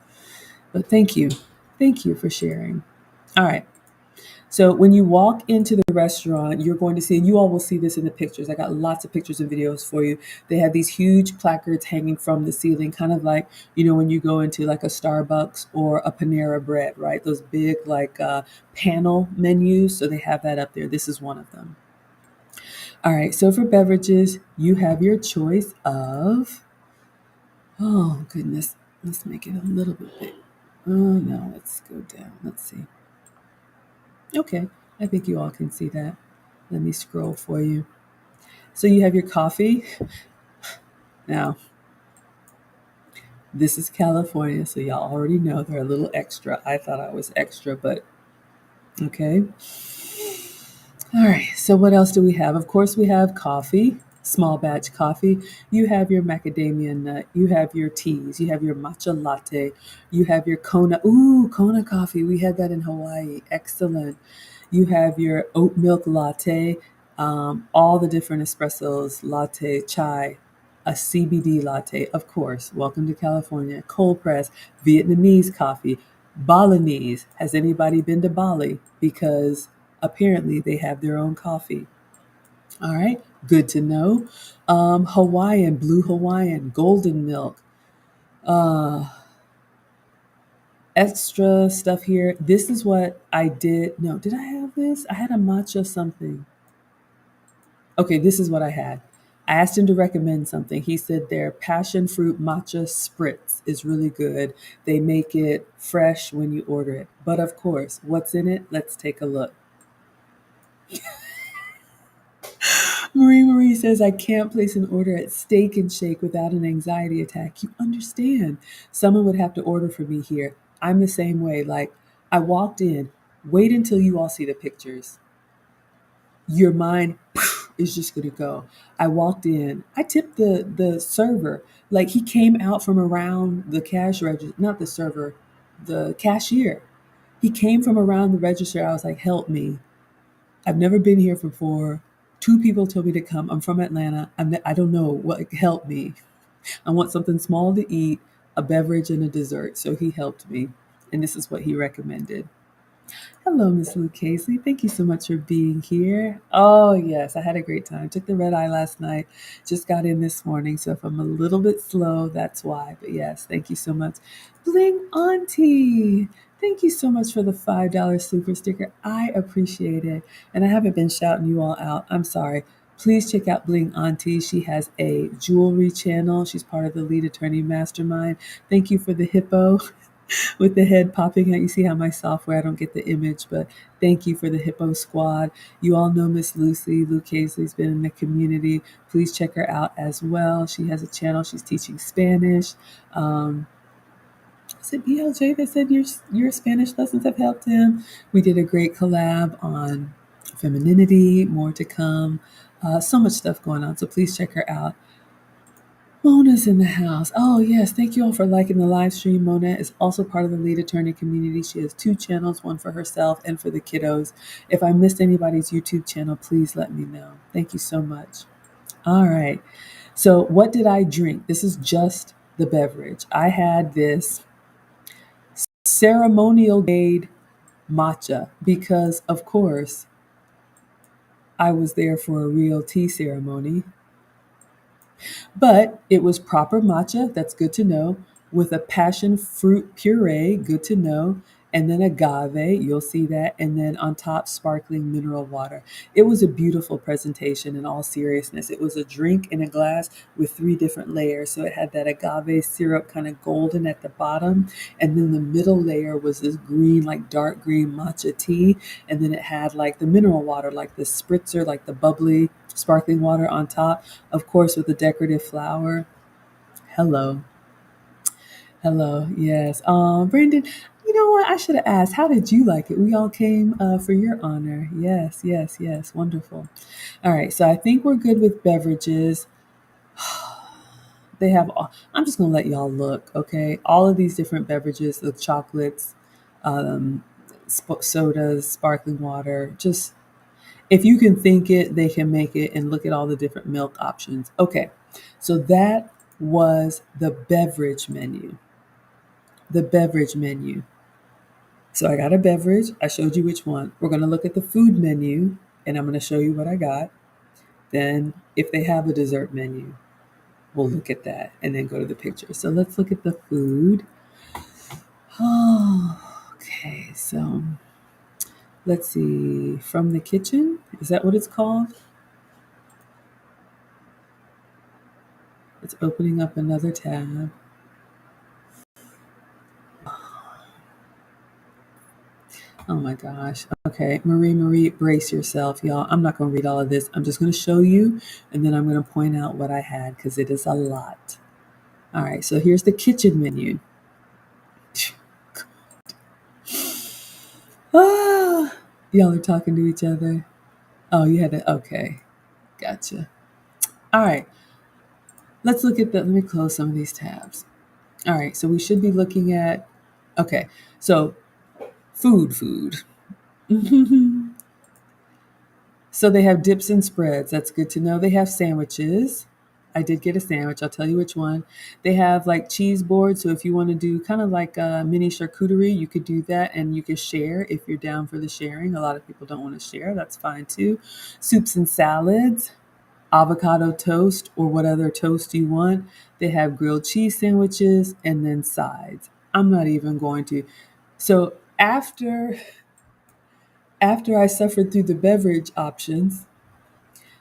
S1: But thank you. Thank you for sharing. All right. So when you walk into the restaurant, you're going to see, and you all will see this in the pictures. I got lots of pictures and videos for you. They have these huge placards hanging from the ceiling, kind of like, when you go into like a Starbucks or a Panera Bread, right? Those big like panel menus. So they have that up there. This is one of them. All right. So for beverages, you have your choice of Oh, goodness. Let's make it a little bit big. Oh, no, let's go down. Let's see. Okay, I think you all can see that. Let me scroll for you. So you have your coffee. Now, this is California, so y'all already know they're a little extra. I thought I was extra, but okay. All right, so what else do we have? Of course, we have coffee, small batch coffee. You have your macadamia nut. You have your teas. You have your matcha latte. You have your Kona. Ooh, Kona coffee. We had that in Hawaii. Excellent. You have your oat milk latte, all the different espressos, latte, chai, a CBD latte, of course. Welcome to California. Cold press, Vietnamese coffee, Balinese. Has anybody been to Bali? Because apparently they have their own coffee. All right, good to know. Hawaiian, blue Hawaiian, golden milk, uh, extra stuff here. This is what I did. No, did I have this? I had a matcha something. Okay, this is what I had. I asked him to recommend something. He said their passion fruit matcha spritz is really good. They make it fresh when you order it. But of course, what's in it? Let's take a look. Marie says, I can't place an order at Steak and Shake without an anxiety attack. You understand. Someone would have to order for me here. I'm the same way. Like, I walked in, wait until you all see the pictures. Your mind is just going to go. I walked in, I tipped the server. Like, he came out from around the cash register, not the server, the cashier. He came from around the register. I was like, help me. I've never been here before. Two people told me to come. I'm from Atlanta. I don't know what. Help me. I want something small to eat, a beverage, and a dessert. So he helped me, and this is what he recommended. Hello, Miss Lou Casey. Thank you so much for being here. Oh, yes, I had a great time. Took the red eye last night. Just got in this morning. So if I'm a little bit slow, that's why. But yes, thank you so much. Bling Auntie. Thank you so much for the $5 super sticker. I appreciate it. And I haven't been shouting you all out. I'm sorry. Please check out Bling Auntie. She has a jewelry channel. She's part of the Lead Attorney Mastermind. Thank you for the hippo with the head popping out. You see how my software, I don't get the image, but thank you for the Hippo Squad. You all know Miss Lucy. Lou Casey's been in the community. Please check her out as well. She has a channel. She's teaching Spanish. Is it BLJ that said your Spanish lessons have helped him? We did a great collab on femininity, more to come. So much stuff going on. So please check her out. Mona's in the house. Oh, yes. Thank you all for liking the live stream. Mona is also part of the Lead Attorney community. She has two channels, one for herself and for the kiddos. If I missed anybody's YouTube channel, please let me know. Thank you so much. All right. So, what did I drink? This is just the beverage. I had this ceremonial grade matcha because, of course, I was there for a real tea ceremony. But it was proper matcha, that's good to know, with a passion fruit puree, good to know, and then agave, you'll see that, and then on top, sparkling mineral water. It was a beautiful presentation in all seriousness. It was a drink in a glass with three different layers. So it had that agave syrup kind of golden at the bottom, and then the middle layer was this green, like dark green matcha tea, and then it had like the mineral water, like the spritzer, like the bubbly sparkling water on top, of course, with the decorative flower. Hello. Hello. Yes. Brandon, you know what? I should have asked, how did you like it? We all came for your honor. Yes, yes, yes. Wonderful. All right. So I think we're good with beverages. They have, I'm just going to let y'all look, okay? All of these different beverages, the chocolates, um, sodas, sparkling water, just if you can think it, they can make it, and look at all the different milk options. Okay, so that was the beverage menu. The beverage menu. So I got a beverage. I showed you which one. We're going to look at the food menu, and I'm going to show you what I got. Then, if they have a dessert menu, we'll look at that and then go to the picture. So let's look at the food. Oh, okay, so let's see. From the kitchen, is that what it's called? It's opening up another tab. Oh my gosh. Okay, Marie, brace yourself, y'all. I'm not going to read all of this. I'm just going to show you, and then I'm going to point out what I had because it is a lot. All right, so here's the kitchen menu. Ah, y'all are talking to each other. Oh, you had to. Okay, gotcha. All right, let's look at the. Let me close some of these tabs. All right, so we should be looking at. Okay, so food. So they have dips and spreads. That's good to know. They have sandwiches. I did get a sandwich. I'll tell you which one. They have like cheese boards. So if you want to do kind of like a mini charcuterie, you could do that and you could share if you're down for the sharing. A lot of people don't want to share. That's fine too. Soups and salads, avocado toast or what other toast you want. They have grilled cheese sandwiches and then sides. I'm not even going to. So after I suffered through the beverage options,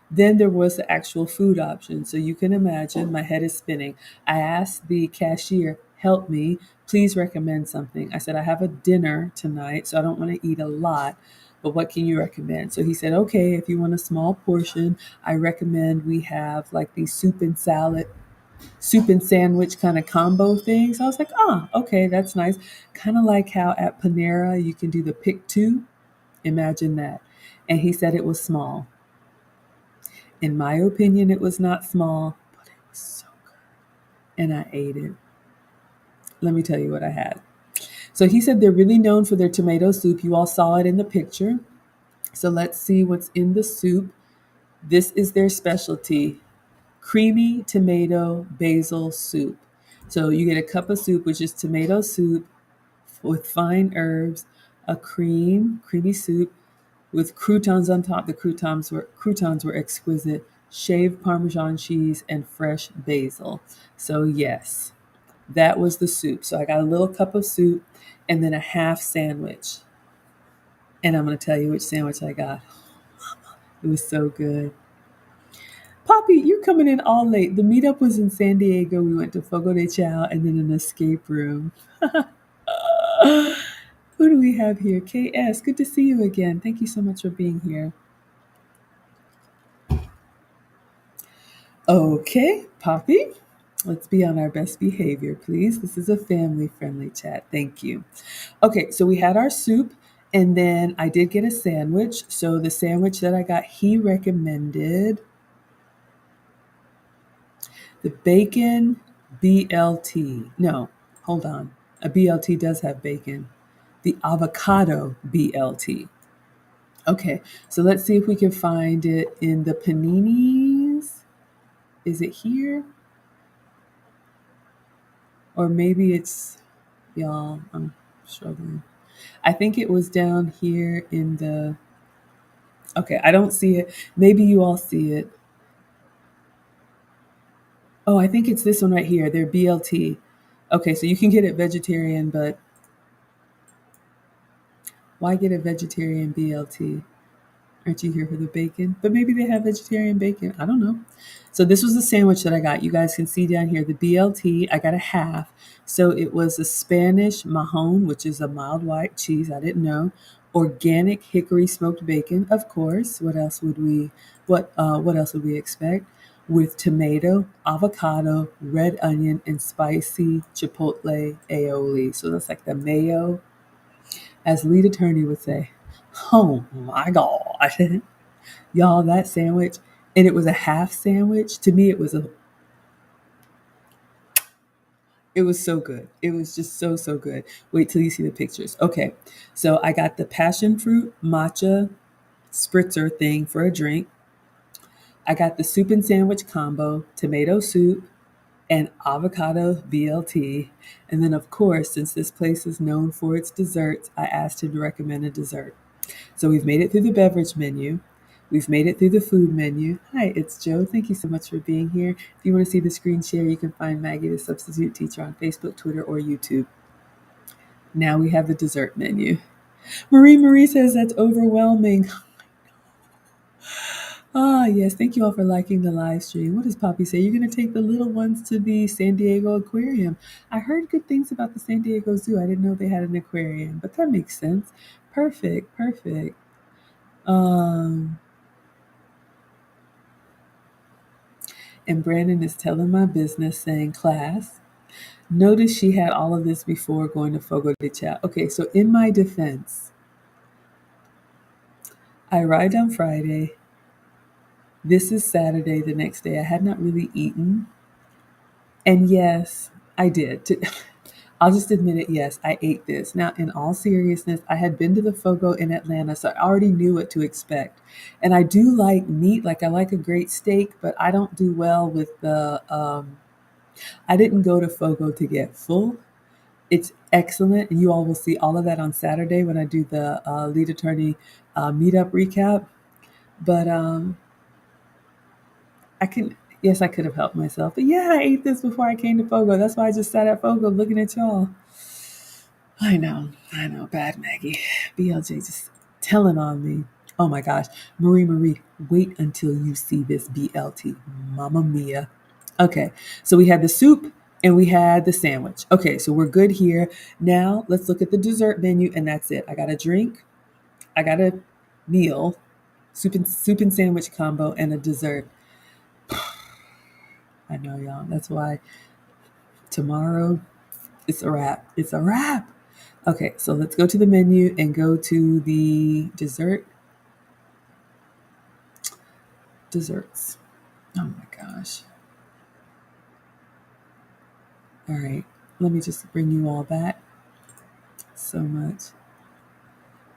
S1: then there was the actual food option. So you can imagine my head is spinning. I asked the cashier, help me, please recommend something. I said, I have a dinner tonight, so I don't want to eat a lot, but what can you recommend? So he said, okay, if you want a small portion, I recommend we have like these soup and sandwich kind of combo things. I was like, oh, okay, that's nice. Kind of like how at Panera you can do the pick two. Imagine that. And he said it was small. In my opinion, it was not small, but it was so good. And I ate it. Let me tell you what I had. So he said they're really known for their tomato soup. You all saw it in the picture. So let's see what's in the soup. This is their specialty, creamy tomato basil soup. So you get a cup of soup, which is tomato soup with fine herbs, a creamy soup with croutons on top. The croutons were exquisite, shaved Parmesan cheese, and fresh basil. So yes, that was the soup. So I got a little cup of soup and then a half sandwich. And I'm going to tell you which sandwich I got. It was so good. Poppy, you're coming in all late. The meetup was in San Diego. We went to Fogo de Chao and then an escape room. Who do we have here? KS, good to see you again. Thank you so much for being here. Okay, Poppy, let's be on our best behavior, please. This is a family friendly chat. Thank you. Okay, so we had our soup, and then I did get a sandwich. So the sandwich that I got, he recommended the bacon BLT. No, hold on. A BLT does have bacon. The avocado BLT. Okay, so let's see if we can find it in the paninis. Is it here? Or maybe it's, y'all, I'm struggling. I think it was down here in the, okay, I don't see it. Maybe you all see it. Oh, I think it's this one right here. They're BLT. Okay, so you can get it vegetarian, but why get a vegetarian BLT? Aren't you here for the bacon? But maybe they have vegetarian bacon. I don't know. So this was the sandwich that I got. You guys can see down here the BLT. I got a half. So it was a Spanish mahon, which is a mild white cheese. I didn't know. Organic hickory smoked bacon, of course. What else would we expect? With tomato, avocado, red onion, and spicy chipotle aioli. So that's like the mayo, as lead attorney would say. Oh my God. Y'all, that sandwich, and it was a half sandwich. To me, it was so good. It was just so good. Wait till you see the pictures. Okay, so I got the passion fruit matcha spritzer thing for a drink. I got the soup and sandwich combo, tomato soup, and avocado BLT. And then, of course, since this place is known for its desserts, I asked him to recommend a dessert. So we've made it through the beverage menu. We've made it through the food menu. Hi, it's Joe. Thank you so much for being here. If you want to see the screen share, you can find Maggie the Substitute Teacher on Facebook, Twitter, or YouTube. Now we have the dessert menu. Marie says that's overwhelming. Ah, yes. Thank you all for liking the live stream. What does Poppy say? You're going to take the little ones to the San Diego Aquarium. I heard good things about the San Diego Zoo. I didn't know they had an aquarium, but that makes sense. Perfect, perfect. Um, and Brandon is telling my business, saying, class, notice she had all of this before going to Fogo de Chao. Okay, so in my defense, I arrived on Friday. This is Saturday, the next day. I had not really eaten. And yes, I did. I'll just admit it. Yes, I ate this. Now, in all seriousness, I had been to the Fogo in Atlanta, so I already knew what to expect. And I do like meat, like I like a great steak, but I don't do well with the. I didn't go to Fogo to get full. It's excellent, and you all will see all of that on Saturday when I do the lead attorney meetup recap. But I can. Yes, I could have helped myself. But yeah, I ate this before I came to Fogo. That's why I just sat at Fogo looking at y'all. I know, bad Maggie. BLJ just telling on me. Oh my gosh. Marie, wait until you see this BLT. Mamma mia. Okay, so we had the soup and we had the sandwich. Okay, so we're good here. Now let's look at the dessert menu, and that's it. I got a drink, I got a meal, soup and sandwich combo, and a dessert. I know y'all. That's why tomorrow it's a wrap. It's a wrap. Okay, so let's go to the menu and go to the desserts. Oh my gosh. All right, let me just bring you all back so much.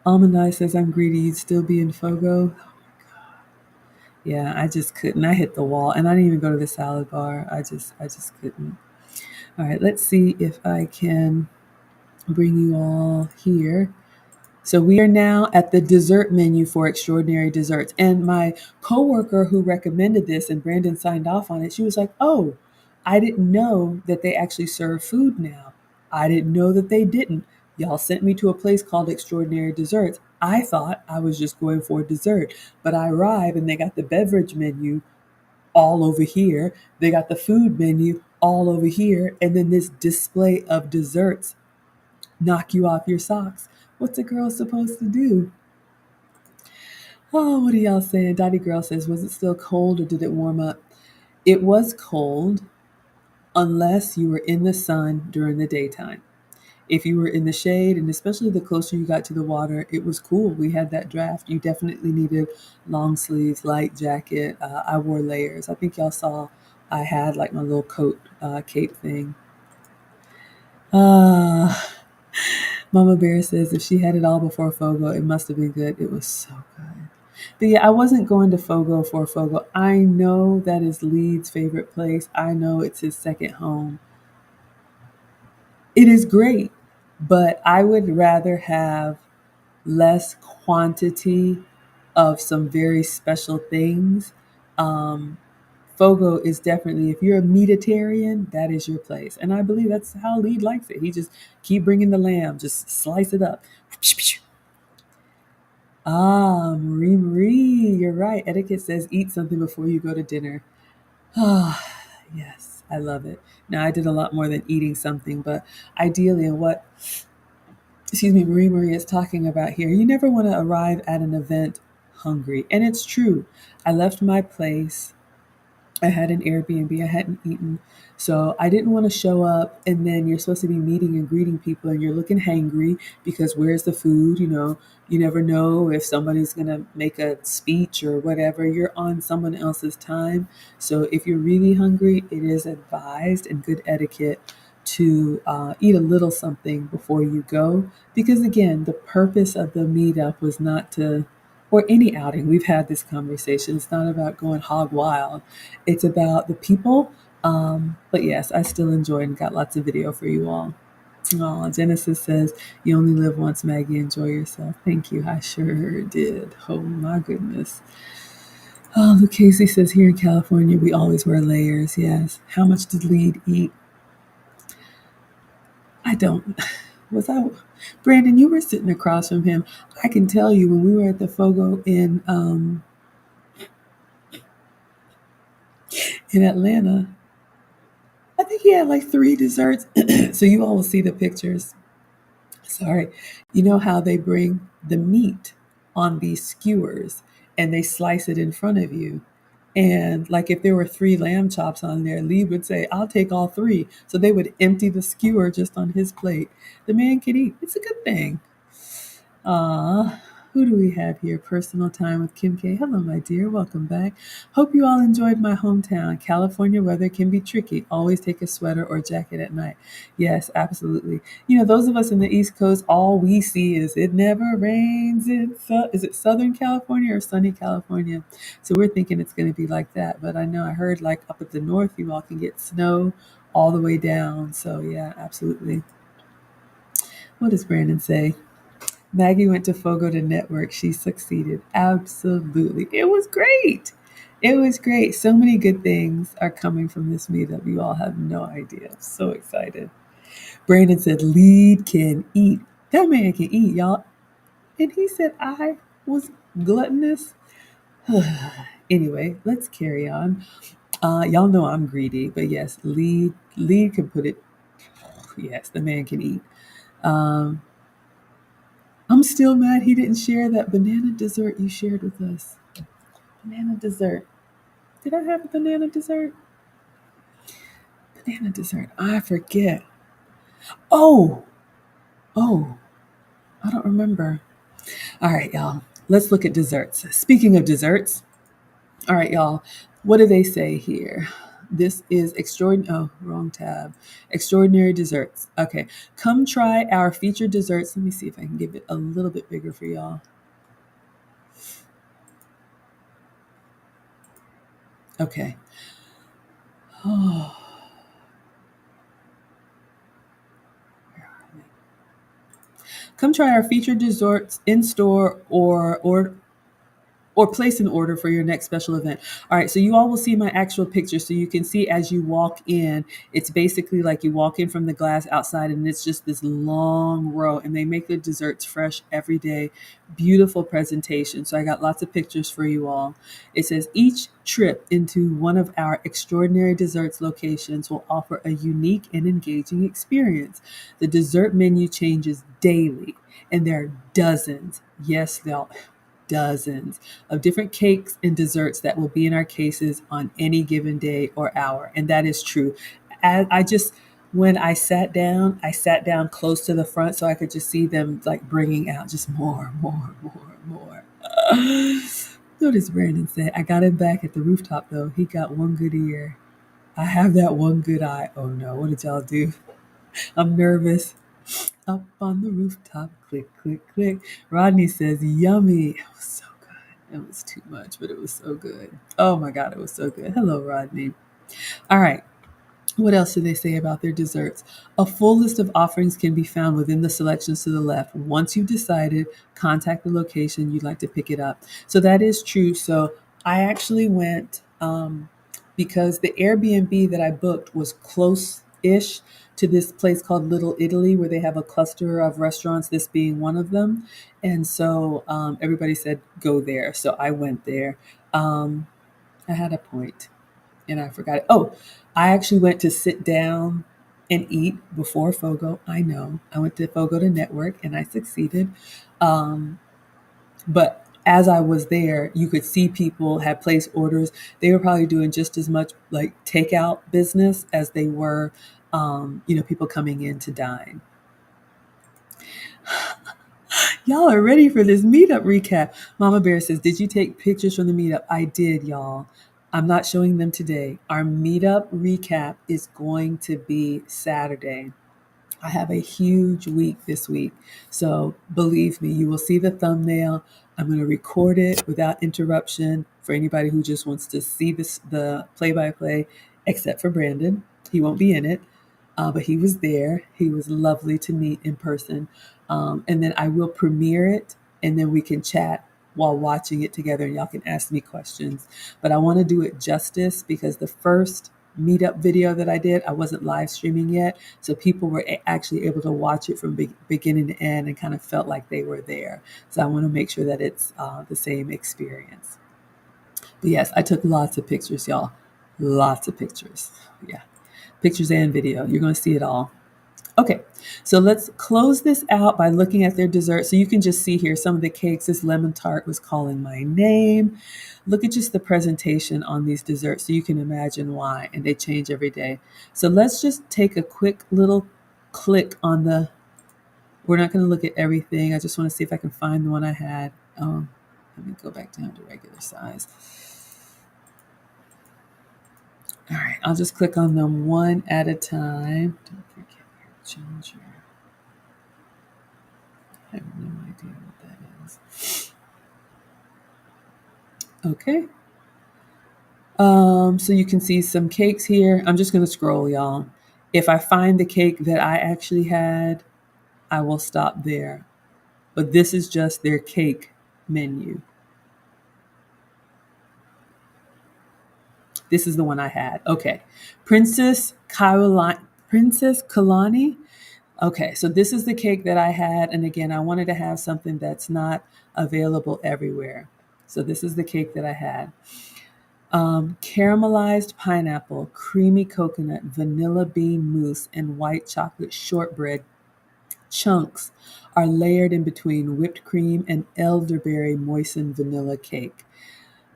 S1: Almond Eye says, I'm greedy. You'd still be in Fogo. Yeah, I just couldn't. I hit the wall, and I didn't even go to the salad bar. I just couldn't. All right, let's see if I can bring you all here. So we are now at the dessert menu for extraordinary desserts. And my coworker who recommended this and Brandon signed off on it, she was like, "Oh, I didn't know that they actually serve food now. I didn't know that they didn't. Y'all sent me to a place called Extraordinary Desserts. I thought I was just going for dessert, but I arrive and they got the beverage menu all over here. They got the food menu all over here, and then this display of desserts knock you off your socks. What's a girl supposed to do?" Oh, what are y'all saying? Dottie Girl says, was it still cold or did it warm up? It was cold unless you were in the sun during the daytime. If you were in the shade, and especially the closer you got to the water, it was cool. We had that draft. You definitely needed long sleeves, light jacket. I wore layers. I think y'all saw I had like my little coat cape thing. Ah. Mama Bear says if she had it all before Fogo, it must have been good. It was so good. But yeah, I wasn't going to Fogo for Fogo. I know that is Lee's favorite place. I know it's his second home. It is great, but I would rather have less quantity of some very special things. Um, Fogo is definitely, if you're a meatitarian, that is your place. And I believe that's how Lee likes it. He just keep bringing the lamb, just slice it up. Ah, Marie, you're right. Etiquette says eat something before you go to dinner. Ah, yes, I love it. Now, I did a lot more than eating something, but ideally, and what, excuse me, Marie is talking about here, you never want to arrive at an event hungry. And it's true. I left my place. I had an Airbnb. I hadn't eaten. So I didn't want to show up and then you're supposed to be meeting and greeting people and you're looking hangry because where's the food? You never know if somebody's going to make a speech or whatever. You're on someone else's time. So if you're really hungry, it is advised and good etiquette to eat a little something before you go. Because again, the purpose of the meetup was not to, or any outing, we've had this conversation. It's not about going hog wild. It's about the people. But yes, I still enjoyed and got lots of video for you all. Oh, Genesis says, you only live once, Maggie. Enjoy yourself. Thank you. I sure did. Oh, my goodness. Oh, Luke Casey says, here in California, we always wear layers. Yes. How much did Lead eat? I don't. Was I? Brandon, you were sitting across from him. I can tell you when we were at the Fogo in in Atlanta. I think he had like 3 desserts. So you all will see the pictures. Sorry. You know how they bring the meat on these skewers and they slice it in front of you. And like if there were 3 lamb chops on there, Lee would say, I'll take all 3. So they would empty the skewer just on his plate. The man could eat. It's a good thing. Who do we have here? Personal time with Kim K. Hello, my dear. Welcome back. Hope you all enjoyed my hometown. California weather can be tricky. Always take a sweater or jacket at night. Yes, absolutely. You know, those of us in the East Coast, all we see is it never rains. Is it Southern California or sunny California? So we're thinking it's going to be like that. But I know I heard like up at the north, you all can get snow all the way down. So yeah, absolutely. What does Brandon say? Maggie went to Fogo to network. She succeeded. Absolutely. It was great. It was great. So many good things are coming from this meetup. You all have no idea. I'm so excited. Brandon said, Lead can eat. That man can eat, y'all. And he said, I was gluttonous. Anyway, let's carry on. Y'all know I'm greedy, but yes, Lead can put it. Yes, the man can eat. Um, I'm still mad he didn't share that banana dessert you shared with us. Banana dessert. Did I have a banana dessert? Banana dessert. I forget. Oh, oh, I don't remember. All right, y'all. Let's look at desserts. Speaking of desserts, all right, y'all. What do they say here? This is extraordinary. Oh, wrong tab. Extraordinary desserts. Okay. Come try our featured desserts. Let me see if I can give it a little bit bigger for y'all. Okay. Oh, come try our featured desserts in store or place an order for your next special event. All right, so you all will see my actual picture. So you can see as you walk in, it's basically like you walk in from the glass outside and it's just this long row and they make the desserts fresh every day. Beautiful presentation. So I got lots of pictures for you all. It says each trip into one of our extraordinary desserts locations will offer a unique and engaging experience. The dessert menu changes daily and there are dozens. Yes, they'll dozens of different cakes and desserts that will be in our cases on any given day or hour. And that is true. I just, when I sat down close to the front so I could just see them like bringing out just more, more, more, more. Notice Brandon said, I got him back at the rooftop though. He got one good ear. I have that one good eye. Oh no, what did y'all do? I'm nervous. Up on the rooftop, click, click, click. Rodney says, yummy. It was so good. It was too much, but it was so good. Oh my God, it was so good. Hello, Rodney. All right. What else do they say about their desserts? A full list of offerings can be found within the selections to the left. Once you've decided, contact the location you'd like to pick it up. So that is true. So I actually went because the Airbnb that I booked was close-ish to this place called Little Italy, where they have a cluster of restaurants, this being one of them. And so everybody said, go there. So I went there. I had a point and I forgot it. Oh, I actually went to sit down and eat before Fogo. I know. I went to Fogo to network and I succeeded. Um, but as I was there, you could see people had placed orders. They were probably doing just as much like takeout business as they were, people coming in to dine. Y'all are ready for this meetup recap. Mama Bear says, did you take pictures from the meetup? I did, y'all. I'm not showing them today. Our meetup recap is going to be Saturday. I have a huge week this week. So believe me, you will see the thumbnail. I'm going to record it without interruption for anybody who just wants to see the play-by-play, except for Brandon. He won't be in it. But he was there. He was lovely to meet in person. And then I will premiere it and then we can chat while watching it together and y'all can ask me questions. But I want to do it justice because the first meetup video that I did, I wasn't live streaming yet. So people were actually able to watch it from beginning to end and kind of felt like they were there. So I want to make sure that it's the same experience. But yes, I took lots of pictures, y'all. Lots of pictures. Yeah. Pictures and video. You're going to see it all. Okay, so let's close this out by looking at their dessert. So you can just see here some of the cakes. This lemon tart was calling my name. Look at just the presentation on these desserts so you can imagine why, and they change every day. So let's just take a quick little click on the, we're not going to look at everything. I just want to see if I can find the one I had. Let me go back down to regular size. All right, I'll just click on them one at a time. Don't forget your ginger. I have no idea what that is. Okay. So you can see some cakes here. I'm just going to scroll, y'all. If I find the cake that I actually had, I will stop there. But this is just their cake menu. This is the one I had. Okay. Princess Kalani. Okay, so this is the cake that I had. And again, I wanted to have something that's not available everywhere. So this is the cake that I had. Caramelized pineapple, creamy coconut, vanilla bean mousse, and white chocolate shortbread chunks are layered in between whipped cream and elderberry moistened vanilla cake.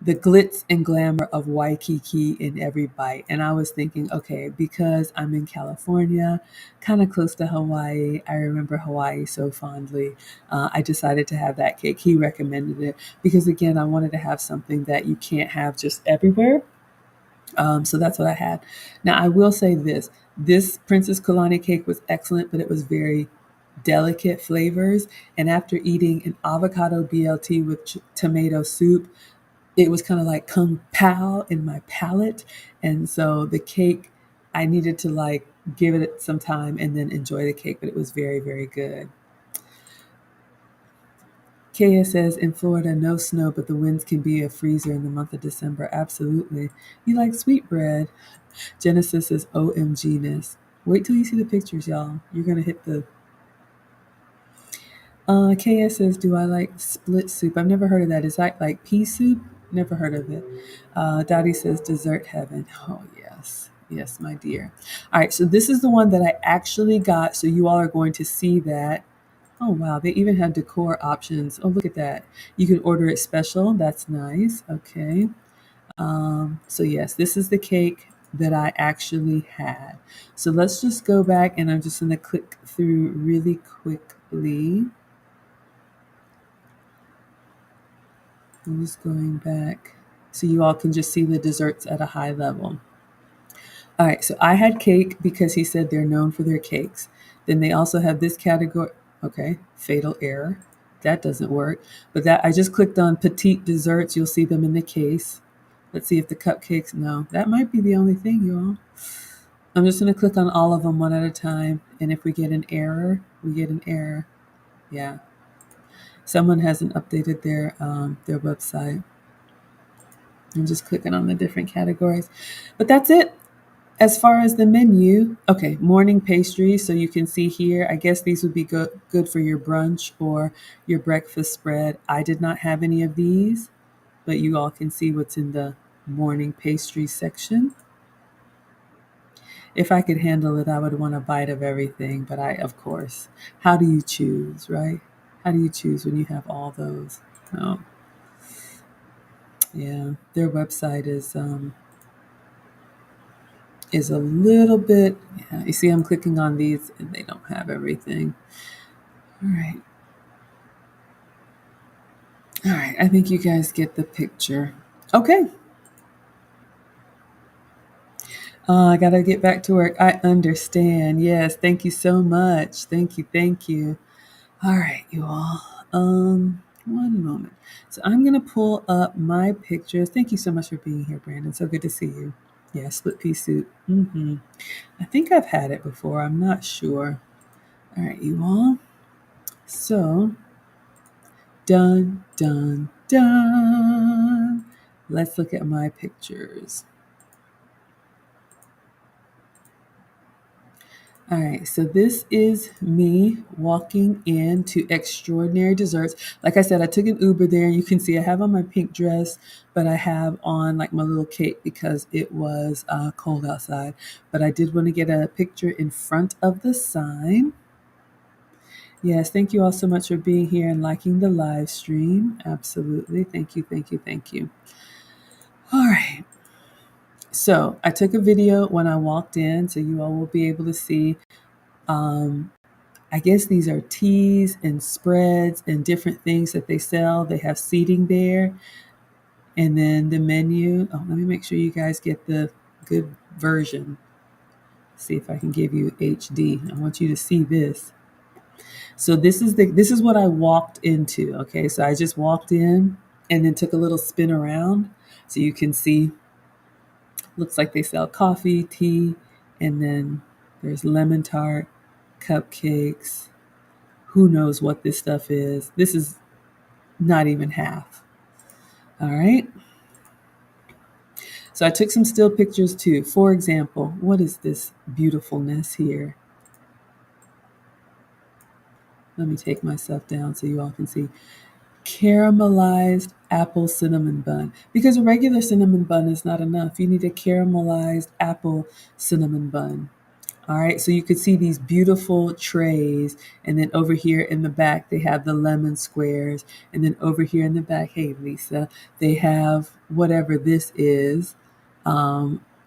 S1: The glitz and glamour of Waikiki in every bite. And I was thinking, okay, because I'm in California, kind of close to Hawaii, I remember Hawaii so fondly. I decided to have that cake. He recommended it because, again, I wanted to have something that you can't have just everywhere. So that's what I had. Now, I will say this Princess Kalani cake was excellent, but it was very delicate flavors. And after eating an avocado BLT with tomato soup, it was kind of like kung pao in my palate. And so the cake, I needed to like give it some time and then enjoy the cake, but it was very, very good. Kaya says, in Florida, no snow, but the winds can be a freezer in the month of December. Absolutely. You like sweetbread. Genesis says, OMG-ness. Wait till you see the pictures, y'all. You're going to hit the... Kaya says, do I like split soup? I've never heard of that. Is that like pea soup? Never heard of it. Dottie says, dessert heaven. Oh, yes. Yes, my dear. All right, so this is the one that I actually got. So you all are going to see that. Oh, wow. They even have decor options. Oh, look at that. You can order it special. That's nice. Okay. So yes, this is the cake that I actually had. So let's just go back and I'm just going to click through really quickly. I'm just going back so you all can just see the desserts at a high level. All right, so I had cake because he said they're known for their cakes. Then they also have this category. Okay, fatal error. That doesn't work. But that I just clicked on petite desserts. You'll see them in the case. Let's see if the cupcakes, no. That might be the only thing, you all. I'm just going to click on all of them one at a time. And if we get an error, we get an error. Yeah. Someone hasn't updated their website. I'm just clicking on the different categories. But that's it. As far as the menu, okay, morning pastries. So you can see here, I guess these would be good for your brunch or your breakfast spread. I did not have any of these, but you all can see what's in the morning pastry section. If I could handle it, I would want a bite of everything, but of course, how do you choose, right? How do you choose when you have all those? Oh, yeah, their website is a little bit, yeah, you see I'm clicking on these and they don't have everything. All right. All right, I think you guys get the picture. Okay. I got to get back to work. I understand. Yes, thank you so much. Thank you, thank you. All right, you all. One moment. So I'm going to pull up my pictures. Thank you so much for being here, Brandon. So good to see you. Yeah, split pea soup. I think I've had it before. I'm not sure. All right, you all. So, done, done, done. Let's look at my pictures. All right, so this is me walking into Extraordinary Desserts. Like I said, I took an Uber there. You can see I have on my pink dress, but I have on like my little cape because it was cold outside. But I did want to get a picture in front of the sign. Yes, thank you all so much for being here and liking the live stream. Absolutely. Thank you, thank you, thank you. All right. So I took a video when I walked in, so you all will be able to see. Um, I guess these are teas and spreads and different things that they sell. They have seating there. And then the menu. Oh, let me make sure you guys get the good version. See if I can give you HD. I want you to see this. So this is what I walked into. Okay, so I just walked in and then took a little spin around. So you can see, looks like they sell coffee, tea, and then there's lemon tart, cupcakes. Who knows what this stuff is? This is not even half. All right. So I took some still pictures too. For example, what is this beautifulness here? Let me take myself down so you all can see. Caramelized apple cinnamon bun. Because a regular cinnamon bun is not enough. You need a caramelized apple cinnamon bun. All right, so you could see these beautiful trays, and then over here in the back, they have the lemon squares, and then over here in the back, hey Lisa, they have whatever this is,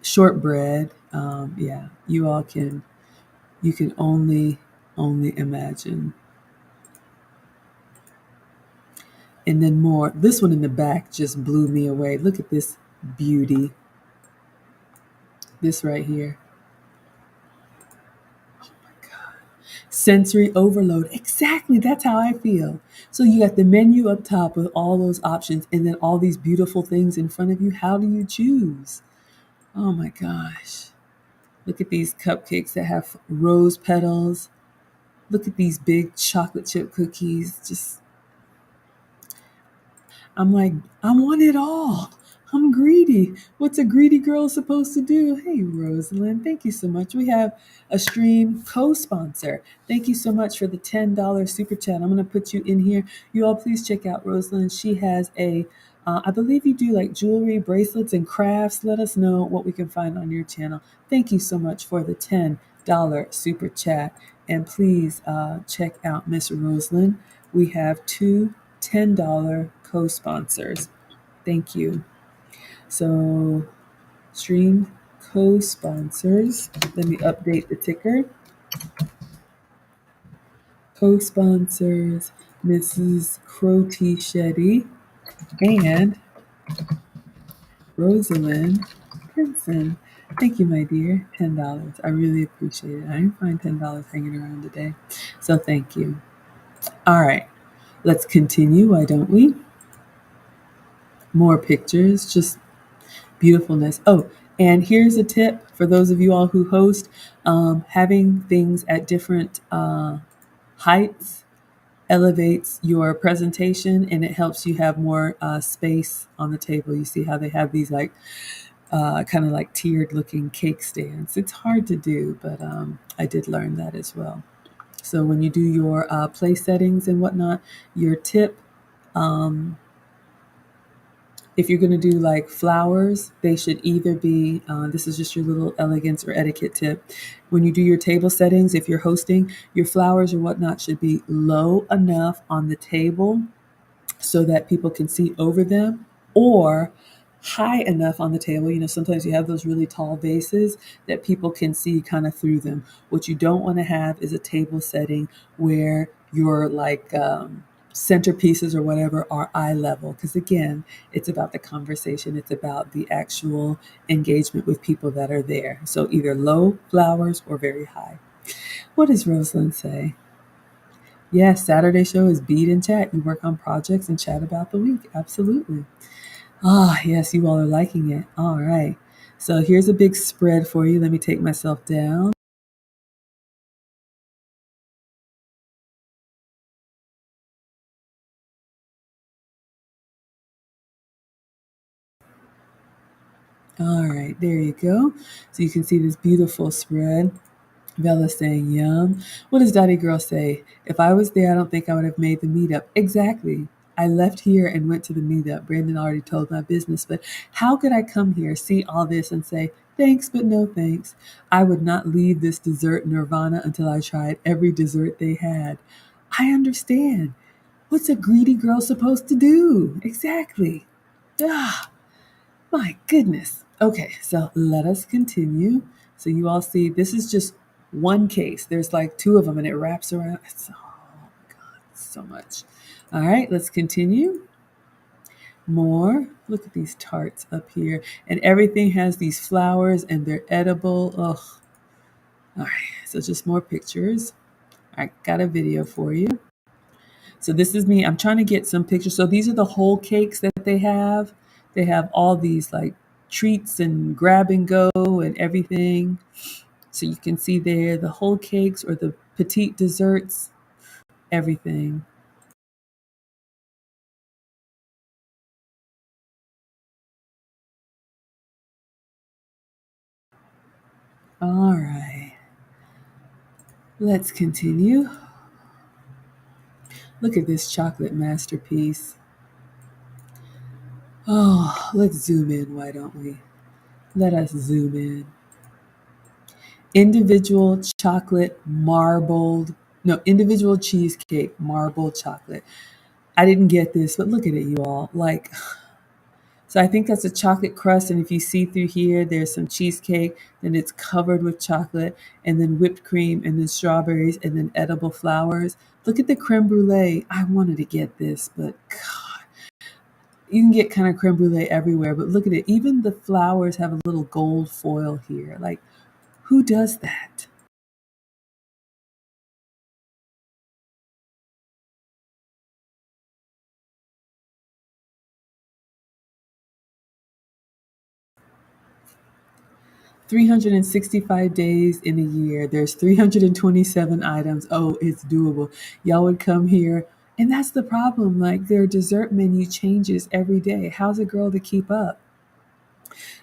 S1: shortbread. Yeah, you can only imagine. And then more. This one in the back just blew me away. Look at this beauty. This right here. Sensory overload. Exactly. That's how I feel. So you got the menu up top with all those options and then all these beautiful things in front of you. How do you choose? Oh my gosh. Look at these cupcakes that have rose petals. Look at these big chocolate chip cookies. Just, I'm like, I want it all. I'm greedy. What's a greedy girl supposed to do? Hey, Rosalind, thank you so much. We have a stream co-sponsor. Thank you so much for the $10 super chat. I'm going to put you in here. You all please check out Rosalind. She has I believe you do like jewelry, bracelets, and crafts. Let us know what we can find on your channel. Thank you so much for the $10 super chat. And please check out Miss Rosalind. We have two $10 co-sponsors. Thank you. So, stream co-sponsors. Let me update the ticker. Co-sponsors Mrs. Crotty Shetty and Rosalind Pinson. Thank you, my dear. $10. I really appreciate it. I didn't find $10 hanging around today. So thank you. All right. Let's continue, why don't we? More pictures, just beautifulness. Oh, and here's a tip for those of you all who host. Having things at different heights elevates your presentation and it helps you have more space on the table. You see how they have these like kind of like tiered looking cake stands. It's hard to do, but I did learn that as well. So when you do your place settings and whatnot, your tip, if you're going to do like flowers, they should either be, this is just your little elegance or etiquette tip. When you do your table settings, if you're hosting, your flowers or whatnot should be low enough on the table so that people can see over them, or high enough on the table. You know, sometimes you have those really tall vases that people can see kind of through them. What you don't want to have is a table setting where your like centerpieces or whatever are eye level. Because again, it's about the conversation, it's about the actual engagement with people that are there. So either low flowers or very high. What does Rosalind say? Yes, Saturday show is beat and chat. You work on projects and chat about the week. Absolutely. Ah, yes, you all are liking it. All right. So here's a big spread for you. Let me take myself down. All right, there you go. So you can see this beautiful spread. Bella's saying, yum. What does Daddy Girl say? If I was there, I don't think I would have made the meetup. Exactly. I left here and went to the meetup. Brandon already told my business, but how could I come here, see all this, and say, thanks, but no thanks? I would not leave this dessert nirvana until I tried every dessert they had. I understand. What's a greedy girl supposed to do? Exactly. Ah, my goodness. Okay, so let us continue. So you all see, this is just one case. There's like two of them, and it wraps around. It's, oh my God, so much. All right, let's continue. More. Look at these tarts up here. And everything has these flowers, and they're edible. Ugh. All right, so just more pictures. I got a video for you. So this is me. I'm trying to get some pictures. So these are the whole cakes that they have. They have all these like treats and grab and go and everything. So you can see there the whole cakes or the petite desserts, everything. All right. Let's continue. Look at this chocolate masterpiece. Oh, let's zoom in, why don't we? Let us zoom in. Individual chocolate marbled, no, individual cheesecake marbled chocolate. I didn't get this, but look at it, you all. Like, so I think that's a chocolate crust, and if you see through here, there's some cheesecake, then it's covered with chocolate, and then whipped cream, and then strawberries, and then edible flowers. Look at the creme brulee. I wanted to get this, but God, you can get kind of creme brulee everywhere, but look at it. Even the flowers have a little gold foil here. Like, who does that? 365 days in a year. There's 327 items. Oh, it's doable. Y'all would come here. And that's the problem. Like their dessert menu changes every day. How's a girl to keep up?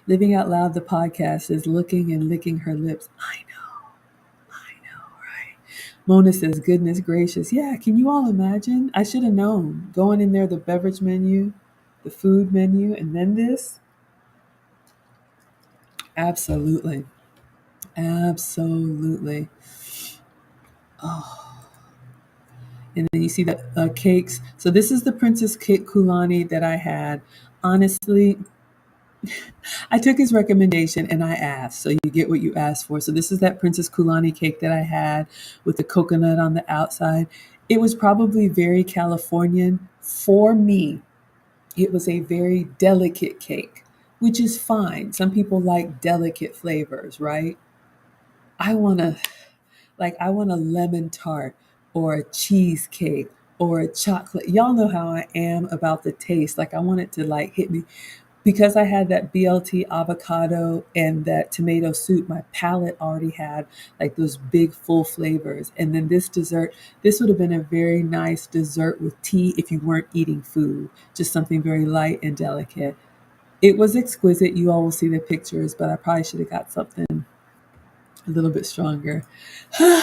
S1: Living Out Loud, the podcast, is looking and licking her lips. I know, right? Mona says, goodness gracious. Yeah, can you all imagine? I should have known. Going in there, the beverage menu, the food menu, and then this? Absolutely. Absolutely. Oh. And then you see the cakes. So this is the Princess Cake Kulani that I had. Honestly, I took his recommendation and I asked. So you get what you asked for. So this is that Princess Kulani cake that I had with the coconut on the outside. It was probably very Californian for me. It was a very delicate cake, which is fine. Some people like delicate flavors, right? I want to I want a lemon tart or a cheesecake or a chocolate. Y'all know how I am about the taste. Like I want it to like hit me. Because I had that BLT avocado and that tomato soup, my palate already had like those big full flavors. And then this dessert, this would have been a very nice dessert with tea if you weren't eating food, just something very light and delicate. It was exquisite. You all will see the pictures, but I probably should have got something a little bit stronger.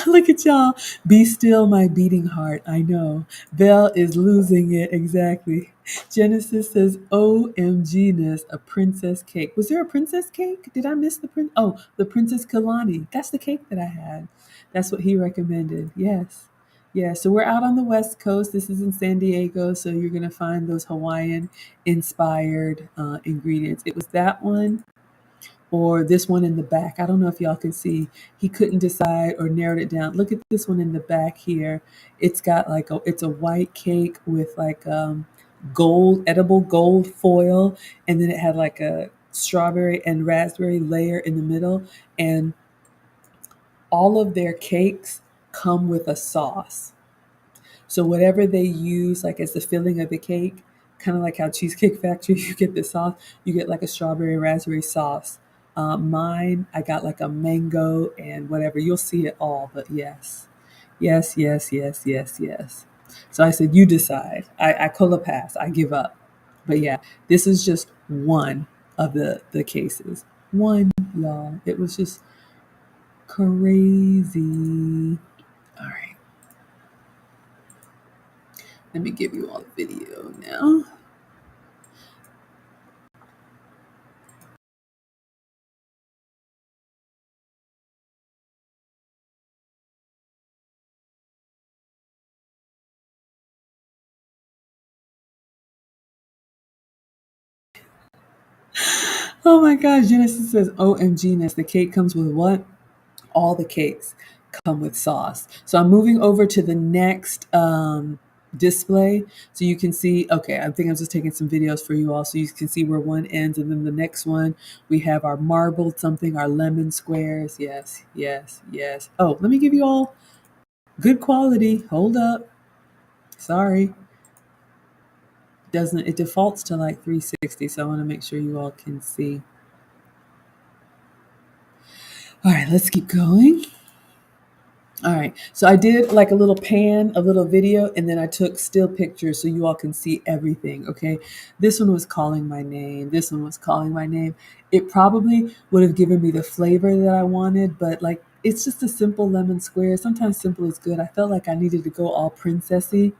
S1: Look at y'all. Be still, my beating heart. I know. Belle is losing it. Exactly. Genesis says, OMG-ness, a princess cake. Was there a princess cake? Did I miss the prince? Oh, the Princess Kalani. That's the cake that I had. That's what he recommended. Yes. Yeah, so we're out on the West Coast. This is in San Diego, so you're going to find those Hawaiian inspired ingredients. It was that one or this one in the back. I don't know if y'all can see. He couldn't decide or narrowed it down. Look at this one in the back here. It's got like it's a white cake with like gold, edible gold foil, and then it had like a strawberry and raspberry layer in the middle. And all of their cakes come with a sauce. So whatever they use, like as the filling of the cake, kind of like how Cheesecake Factory, you get the sauce, you get like a strawberry raspberry sauce. Mine, I got like a mango and whatever. You'll see it all, but yes, yes, yes, yes, yes, yes. So I said, you decide. I call a pass. I give up. But yeah, this is just one of the cases. One, y'all. It was just Crazy. All right. Let me give you all the video now. Oh my gosh, Genesis says, OMG-ness, the cake comes with what? All the cakes come with sauce. So I'm moving over to the next display so you can see. Okay, I think I'm just taking some videos for you all so you can see where one ends, and then the next one we have our marbled something, our lemon squares. Yes, yes, yes. Oh, let me give you all good quality. Hold up. Sorry. Doesn't it defaults to like 360, so I want to make sure you all can see. All right, let's keep going. All right. So I did like a little pan, a little video, and then I took still pictures so you all can see everything. Okay. This one was calling my name. This one was calling my name. It probably would have given me the flavor that I wanted, but like it's just a simple lemon square. Sometimes simple is good. I felt like I needed to go all princessy.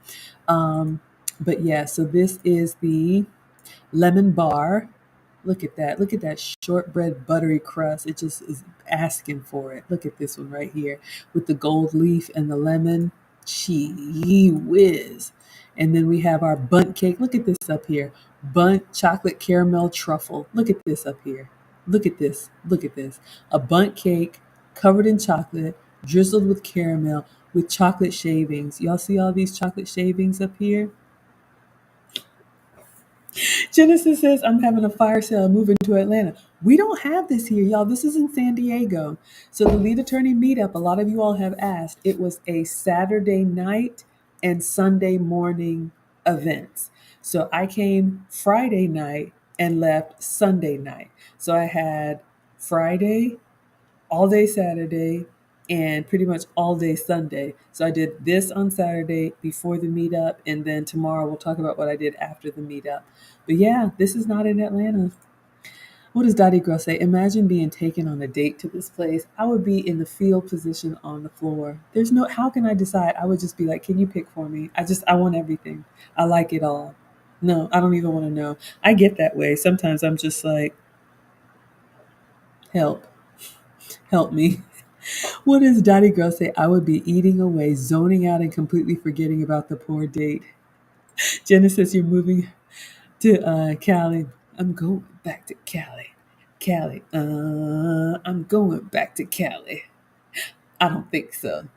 S1: But yeah, so this is the lemon bar. Look at that. Look at that shortbread buttery crust. It just is asking for it. Look at this one right here with the gold leaf and the lemon. Gee whiz. And then we have our bundt cake. Look at this up here. Bundt chocolate caramel truffle. Look at this up here. Look at this. Look at this. A bundt cake covered in chocolate, drizzled with caramel, with chocolate shavings. Y'all see all these chocolate shavings up here? Genesis says, I'm having a fire sale moving to Atlanta. We don't have this here, y'all. This is in San Diego. So the lead attorney meetup, a lot of you all have asked, it was a Saturday night and Sunday morning events. So I came Friday night and left Sunday night. So I had Friday, all day Saturday, and pretty much all day Sunday. So I did this on Saturday before the meetup, and then tomorrow we'll talk about what I did after the meetup. But yeah, this is not in Atlanta. What does Dottie Girl say? Imagine being taken on a date to this place. I would be in the field position on the floor. There's no, how can I decide? I would just be like, can you pick for me? I want everything. I like it all. No, I don't even want to know. I get that way. Sometimes I'm just like, help, help me. What does Dottie Girl say? I would be eating away, zoning out, and completely forgetting about the poor date. Genesis, you're moving to Cali. I'm going back to Cali. Cali. I'm going back to Cali. I don't think so.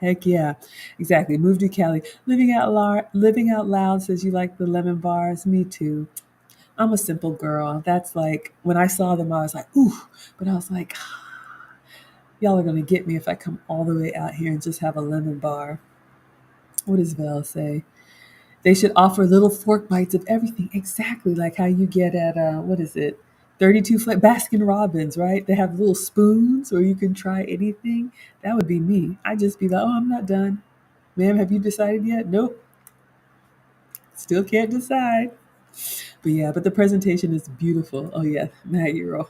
S1: Heck yeah, exactly. Move to Cali. Living out loud says you like the lemon bars. Me too. I'm a simple girl. That's like when I saw them, I was like, ooh. But I was like, y'all are gonna get me if I come all the way out here and just have a lemon bar. What does Val say? They should offer little fork bites of everything. Exactly like how you get at, what is it? 32 Baskin Robbins, right? They have little spoons where you can try anything. That would be me. I'd just be like, oh, I'm not done. Ma'am, have you decided yet? Nope. Still can't decide. But yeah, but the presentation is beautiful. Oh yeah, Maggie roll.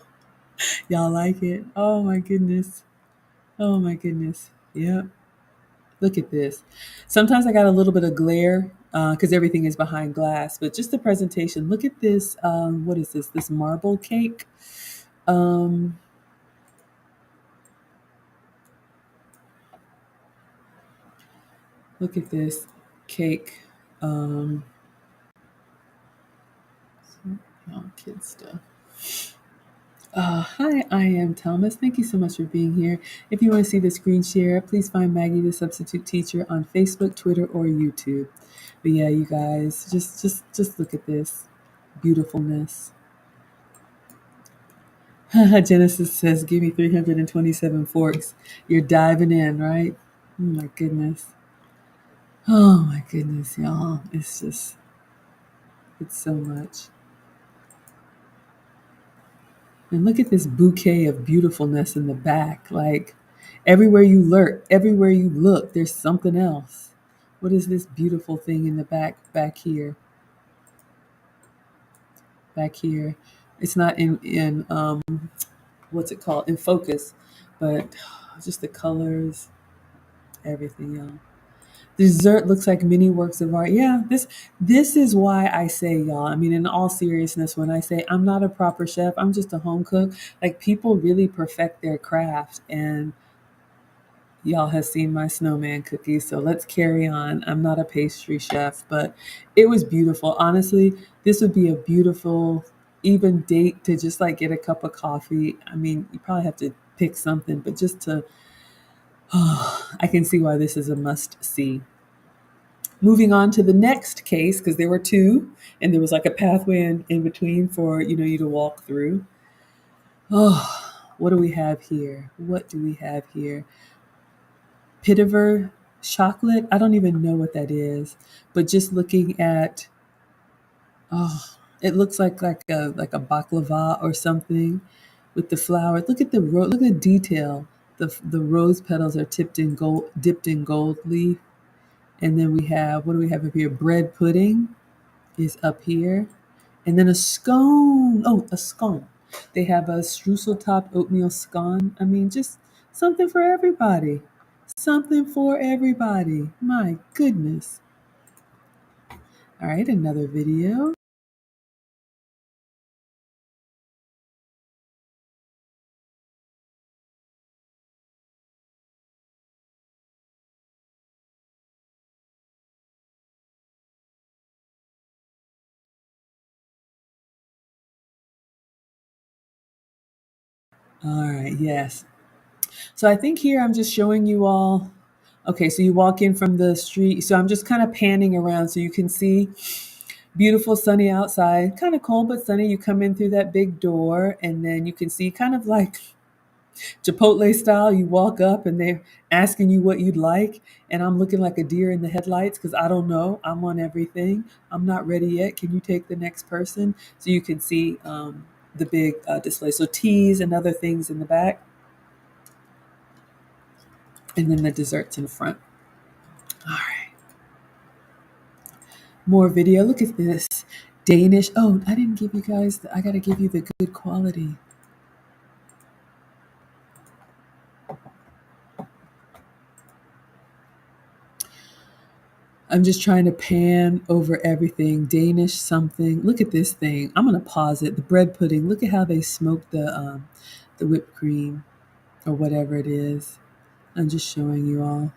S1: Y'all like it? Oh my goodness. Oh my goodness. Yep. Look at this. Sometimes I got a little bit of glare because everything is behind glass, but just the presentation. Look at this. What is this? This marble cake. Um, Look at this cake. Um, Kid stuff. Hi, I am Thomas. Thank you so much for being here. If you want to see the screen share, please find Maggie the Substitute Teacher on Facebook, Twitter, or YouTube. But yeah, you guys, just look at this beautifulness. Genesis says, give me 327 forks. You're diving in, right? Oh my goodness. Oh my goodness, y'all. It's so much. And look at this bouquet of beautifulness in the back. Like everywhere you look, there's something else. What is this beautiful thing in the back here? Back here. It's not in what's it called, in focus. But just the colors, everything, y'all. The dessert looks like mini works of art. Yeah, this is why I say, y'all. I mean, in all seriousness, when I say I'm not a proper chef, I'm just a home cook. Like, people really perfect their craft, and y'all have seen my snowman cookies, so let's carry on. I'm not a pastry chef, but it was beautiful. Honestly, this would be a beautiful even date to just like get a cup of coffee. I mean, you probably have to pick something, but just to, I can see why this is a must see. Moving on to the next case, because there were two, and there was like a pathway in between for you to walk through. Oh, what do we have here? What do we have here? Pitiver chocolate. I don't even know what that is, but just looking at, oh, it looks like a baklava or something with the flower. Look at look at the detail. The rose petals are dipped in gold leaf, and then we have, what do we have up here? Bread pudding is up here, and then a scone. Oh, a scone. They have a streusel top oatmeal scone. I mean, just something for everybody. Something for everybody. My goodness. All right, another video. All right, yes. So I think here I'm just showing you all. Okay, so you walk in from the street. So I'm just kind of panning around so you can see beautiful sunny outside. Kind of cold but sunny. You come in through that big door, and then you can see kind of like Chipotle style. You walk up and they're asking you what you'd like, and I'm looking like a deer in the headlights because I don't know. I'm on everything. I'm not ready yet. Can you take the next person? So you can see the big display. So teas and other things in the back, and then the desserts in front. All right, more video. Look at this Danish. Oh, I didn't give you guys. I got to give you the good quality. I'm just trying to pan over everything. Danish something. Look at this thing. I'm gonna pause it. The bread pudding. Look at how they smoked the whipped cream or whatever it is. I'm just showing you all.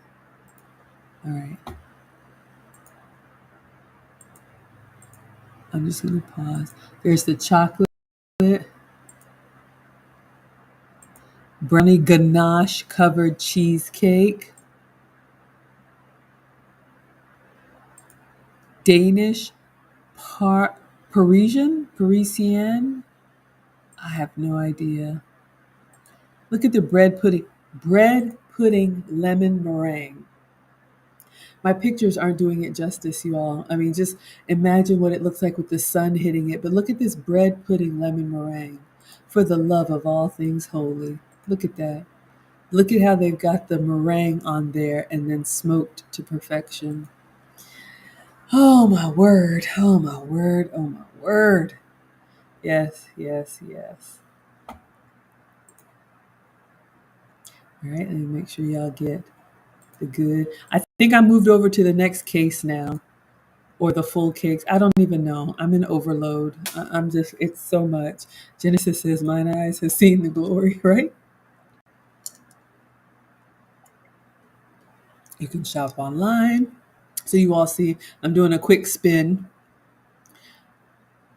S1: All right. I'm just gonna pause. There's the chocolate, brownie ganache covered cheesecake, Danish, Parisian. I have no idea. Look at the bread pudding. Bread pudding lemon meringue. My pictures aren't doing it justice, you all. I mean, just imagine what it looks like with the sun hitting it. But look at this bread pudding lemon meringue. For the love of all things holy. Look at that. Look at how they've got the meringue on there and then smoked to perfection. Oh my word. Oh my word. Oh my word. Yes, yes, yes. All right, let me make sure y'all get the good. I think I moved over to the next case now, or the full cakes. I don't even know. I'm in overload. I'm just, it's so much. Genesis says, mine eyes have seen the glory, right? You can shop online. So you all see, I'm doing a quick spin.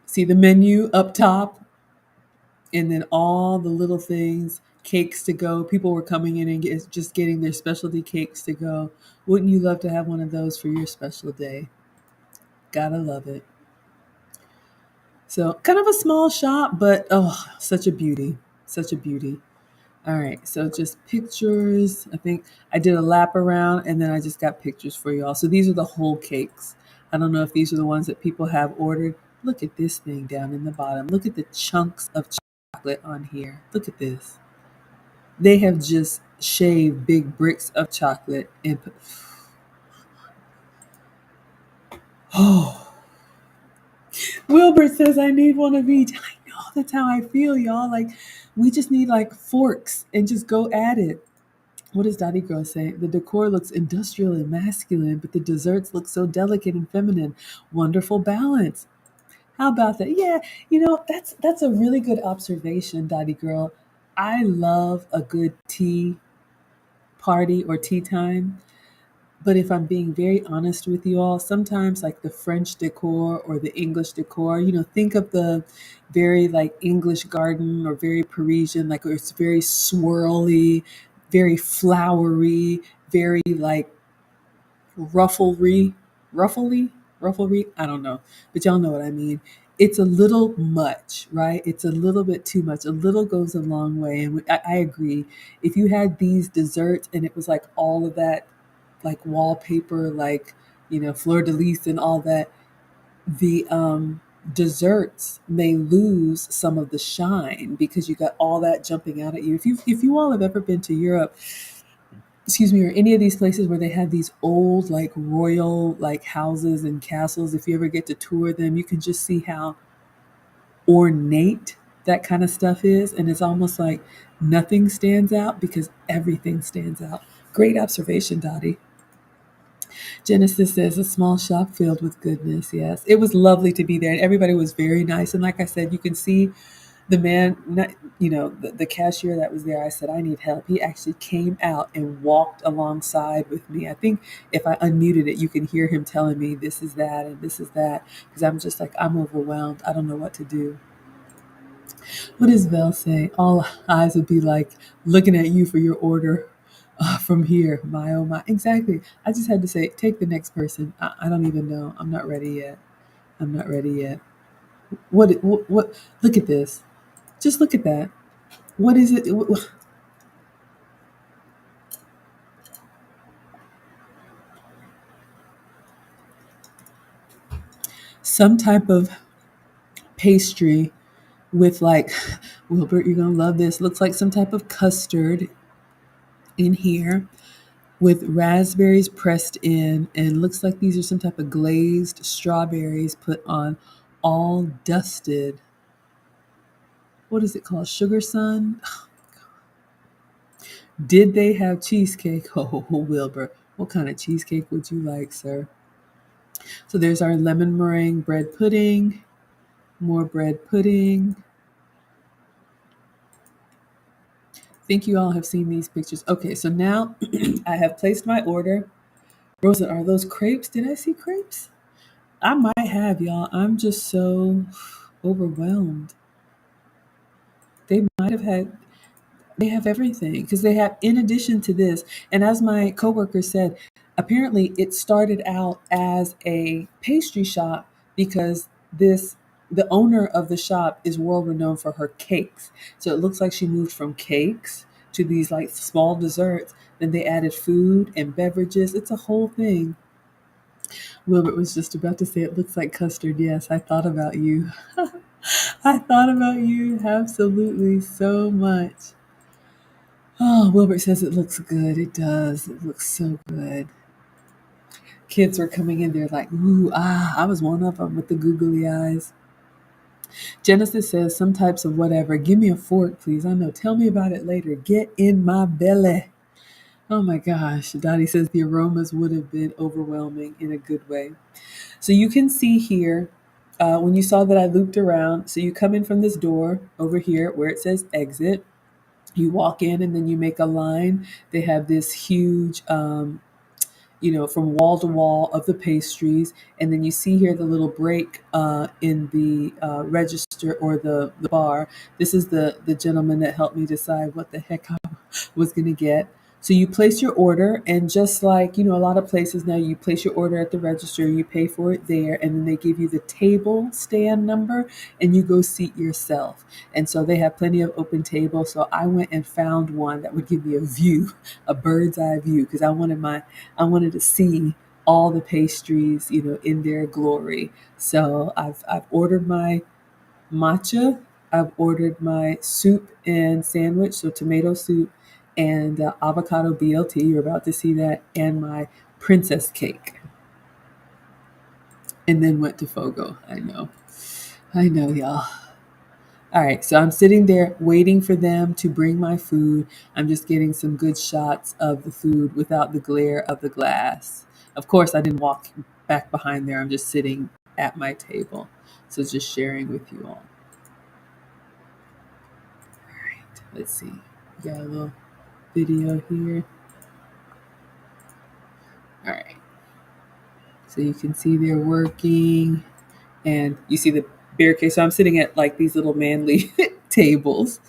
S1: See the menu up top, and then all the little things, cakes to go. People were coming in and just getting their specialty cakes to go. Wouldn't you love to have one of those for your special day? Gotta love it. So kind of a small shop, but oh, such a beauty. Such a beauty. All right, so just pictures. I think I did a lap around and then I just got pictures for y'all. So these are the whole cakes. I don't know if these are the ones that people have ordered. Look at this thing down in the bottom. Look at the chunks of chocolate on here. Look at this. They have just shaved big bricks of chocolate and put. Oh, Wilbert says I need one of each. I know that's how I feel, y'all. Like We just need like forks and just go at it. What does Dottie Girl say? The decor looks industrial and masculine, but the desserts look so delicate and feminine. Wonderful balance. How about that? Yeah, that's a really good observation, Dottie Girl. I love a good tea party or tea time. But if I'm being very honest with you all, sometimes like the French decor or the English decor, think of the very like English garden or very Parisian, like where it's very swirly, very flowery, very like rufflery, ruffly, rufflery. I don't know, but y'all know what I mean. It's a little much, right? It's a little bit too much. A little goes a long way, and I agree. If you had these desserts and it was like all of that, like wallpaper, like fleur de lis and all that, the desserts may lose some of the shine because you got all that jumping out at you. If you all have ever been to Europe, excuse me, or any of these places where they have these old like royal like houses and castles, if you ever get to tour them, you can just see how ornate that kind of stuff is, and it's almost like nothing stands out because everything stands out. Great observation, Dottie. Genesis says a small shop filled with goodness. Yes, it was lovely to be there, and everybody was very nice. And like I said, you can see the man, the cashier that was there. I said, I need help. He actually came out and walked alongside with me. I think if I unmuted it, you can hear him telling me this is that and this is that, because I'm just like, I'm overwhelmed. I don't know what to do. What does Vel say? All eyes would be like looking at you for your order from here. My oh my. Exactly. I just had to say, take the next person. I don't even know. I'm not ready yet. I'm not ready yet. What? Look at this. Just look at that. What is it? Some type of pastry with like, Wilbert, you're going to love this. Looks like some type of custard in here with raspberries pressed in, and looks like these are some type of glazed strawberries put on, all dusted. What is it called? Sugar Sun? Did they have cheesecake? Oh, Wilbur, what kind of cheesecake would you like, sir? So there's our lemon meringue bread pudding, more bread pudding. I think you all have seen these pictures. Okay, so now I have placed my order. Rosa, are those crepes? Did I see crepes? I might have, y'all. I'm just so overwhelmed. They might have had, they have everything because they have, in addition to this, and as my coworker said, apparently it started out as a pastry shop because the owner of the shop is world renowned for her cakes. So it looks like she moved from cakes to these like small desserts. Then they added food and beverages. It's a whole thing. Wilbert was just about to say it looks like custard. Yes, I thought about you. I thought about you absolutely so much. Oh, Wilbert says it looks good. It does. It looks so good. Kids were coming in there like, ooh, I was one of them with the googly eyes. Genesis says some types of whatever. Give me a fork, please. I know. Tell me about it later. Get in my belly. Oh my gosh. Dottie says the aromas would have been overwhelming in a good way. So you can see here, when you saw that I looped around, so you come in from this door over here where it says exit. You walk in and then you make a line. They have this huge, from wall to wall of the pastries. And then you see here the little break in the register or the bar. This is the gentleman that helped me decide what the heck I was going to get. So you place your order, and just like, a lot of places now, you place your order at the register, you pay for it there, and then they give you the table stand number, and you go seat yourself. And so they have plenty of open tables. So I went and found one that would give me a view, a bird's eye view, because I wanted to see all the pastries, in their glory. So I've ordered my matcha. I've ordered my soup and sandwich, so tomato soup and avocado BLT. You're about to see that, and my princess cake. And then went to Fogo. I know, y'all. All right, so I'm sitting there waiting for them to bring my food. I'm just getting some good shots of the food without the glare of the glass. Of course, I didn't walk back behind there. I'm just sitting at my table. So just sharing with you all. All right, let's see. We got a little video here. All right, so you can see they're working, and you see the barricade. So I'm sitting at like these little manly tables.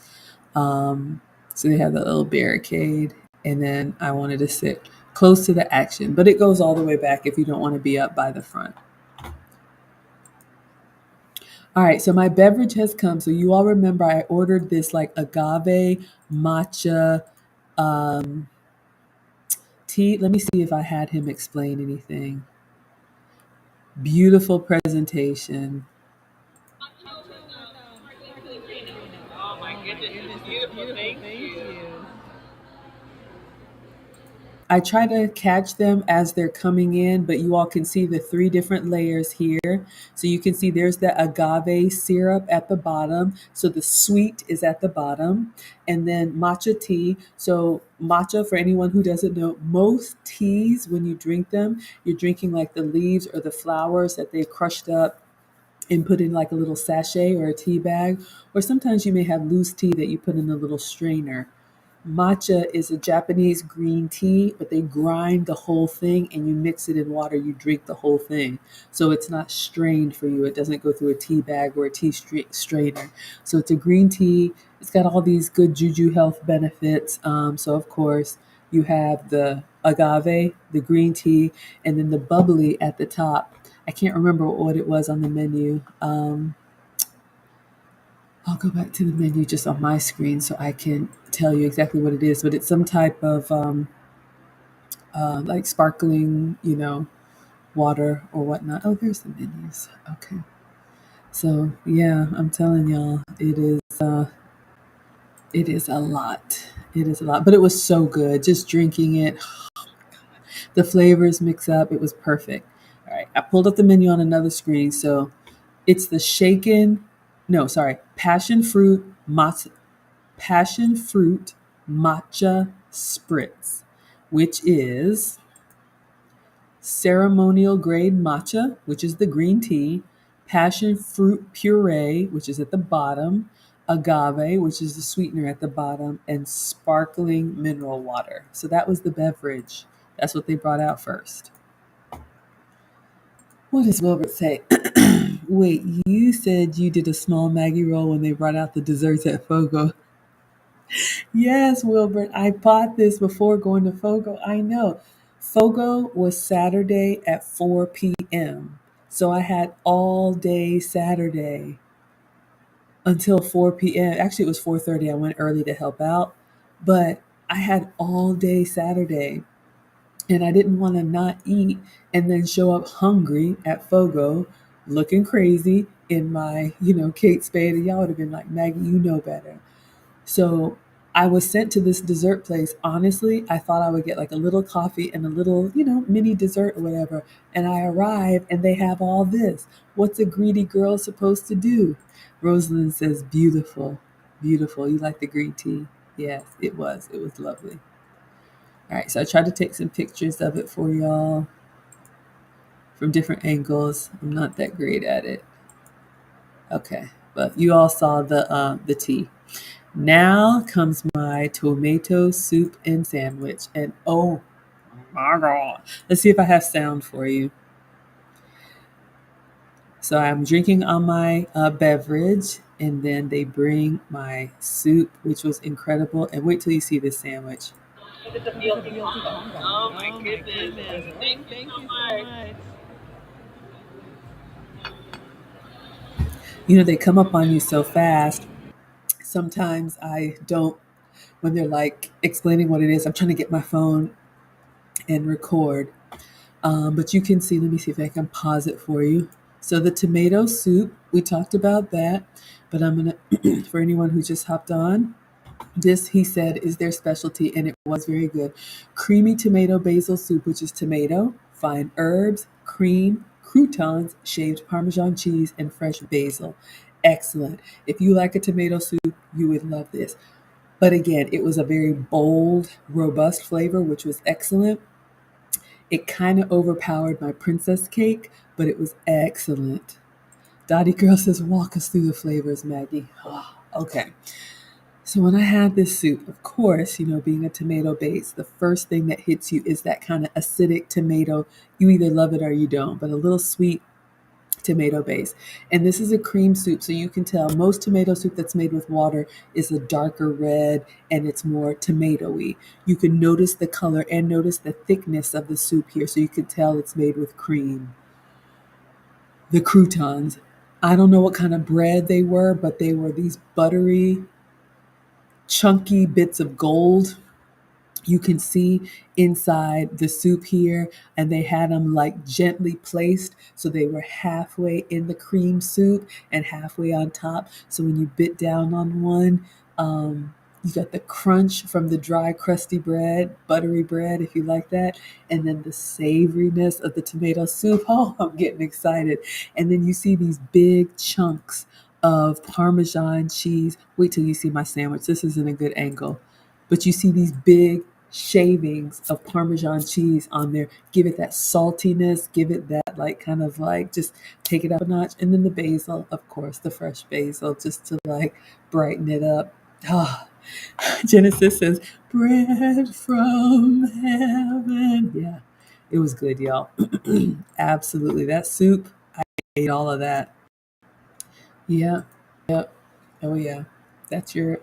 S1: Um, so they have that little barricade, and then I wanted to sit close to the action, but it goes all the way back if you don't want to be up by the front. All right, so my beverage has come. So you all remember I ordered this like agave matcha um, tea. Let me see if I had him explain anything. Beautiful presentation.
S2: Oh my goodness, it's beautiful. Thank you.
S1: I try to catch them as they're coming in, but you all can see the three different layers here. So you can see there's the agave syrup at the bottom. So the sweet is at the bottom. And then matcha tea. So matcha, for anyone who doesn't know, most teas, when you drink them, you're drinking like the leaves or the flowers that they crushed up and put in like a little sachet or a tea bag. Or sometimes you may have loose tea that you put in a little strainer. Matcha is a Japanese green tea, but they grind the whole thing and you mix it in water. You drink the whole thing. So it's not strained for you. It doesn't go through a tea bag or a tea strainer. So it's a green tea. It's got all these good juju health benefits. So, of course, you have the agave, the green tea, and then the bubbly at the top. I can't remember what it was on the menu. I'll go back to the menu just on my screen so I can tell you exactly what it is. But it's some type of like sparkling, water or whatnot. Oh, there's the menus. Okay. So yeah, I'm telling y'all, it is a lot. It is a lot, but it was so good. Just drinking it, the flavors mix up. It was perfect. All right, I pulled up the menu on another screen. So it's the passion fruit matcha spritz, which is ceremonial grade matcha, which is the green tea, passion fruit puree, which is at the bottom, agave, which is the sweetener at the bottom, and sparkling mineral water. So that was the beverage. That's what they brought out first. What does Wilbert say? Wait, you said you did a small Maggie roll when they brought out the desserts at Fogo. Yes, Wilbert, I bought this before going to Fogo. I know. Fogo was Saturday at 4 p.m. So I had all day Saturday until 4 p.m. Actually, it was 4:30. I went early to help out, but I had all day Saturday and I didn't want to not eat and then show up hungry at Fogo looking crazy in my, Kate Spade. And y'all would have been like, Maggie, you know better. So I was sent to this dessert place. Honestly, I thought I would get like a little coffee and a little, mini dessert or whatever. And I arrive and they have all this. What's a greedy girl supposed to do? Rosalind says, beautiful, beautiful. You like the green tea? Yes, it was. It was lovely. All right, so I tried to take some pictures of it for y'all from different angles. I'm not that great at it. Okay, but you all saw the tea. Now comes my tomato soup and sandwich. And oh my God. Let's see if I have sound for you. So I'm drinking on my beverage, and then they bring my soup, which was incredible. And wait till you see this sandwich.
S2: It's a BLT combo. Oh my goodness. Thank you so much.
S1: They come up on you so fast. Sometimes I don't, when they're like explaining what it is, I'm trying to get my phone and record. But you can see, let me see if I can pause it for you. So the tomato soup, we talked about that, but I'm going to, for anyone who just hopped on, this, he said, is their specialty, and it was very good. Creamy tomato basil soup, which is tomato, fine herbs, cream, croutons, shaved Parmesan cheese, and fresh basil. excellent. If you like a tomato soup, you would love this. But again, it was a very bold, robust flavor, which was excellent. It kind of overpowered my princess cake, but it was excellent. Dottie Girl says, walk us through the flavors, Maggie. Oh, okay. So when I had this soup, of course, being a tomato base, the first thing that hits you is that kind of acidic tomato. You either love it or you don't, but a little sweet tomato base. And this is a cream soup, so you can tell most tomato soup that's made with water is a darker red and it's more tomatoey. You can notice the color and notice the thickness of the soup here, so you can tell it's made with cream. The croutons, I don't know what kind of bread they were, but they were these buttery, chunky bits of gold. You can see inside the soup here, and they had them like gently placed, so they were halfway in the cream soup and halfway on top. So when you bit down on one, you got the crunch from the dry, crusty bread, buttery bread, if you like that, and then the savoriness of the tomato soup. Oh, I'm getting excited. And then you see these big chunks of Parmesan cheese. Wait till you see my sandwich. This isn't a good angle, but you see these big shavings of Parmesan cheese on there. Give it that saltiness, give it that like kind of like just take it up a notch. And then the basil, of course, the fresh basil, just to like brighten it up. Ah, Genesis says, bread from heaven. Yeah, it was good, y'all. Absolutely. That soup, I ate all of that. Yeah, yep. Oh, yeah. That's your